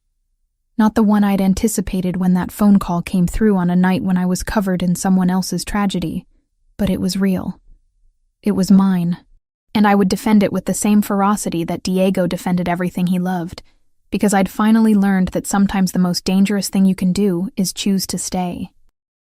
Not the one I'd anticipated when that phone call came through on a night when I was covered in someone else's tragedy, but it was real. It was mine, and I would defend it with the same ferocity that Diego defended everything he loved, because I'd finally learned that sometimes the most dangerous thing you can do is choose to stay.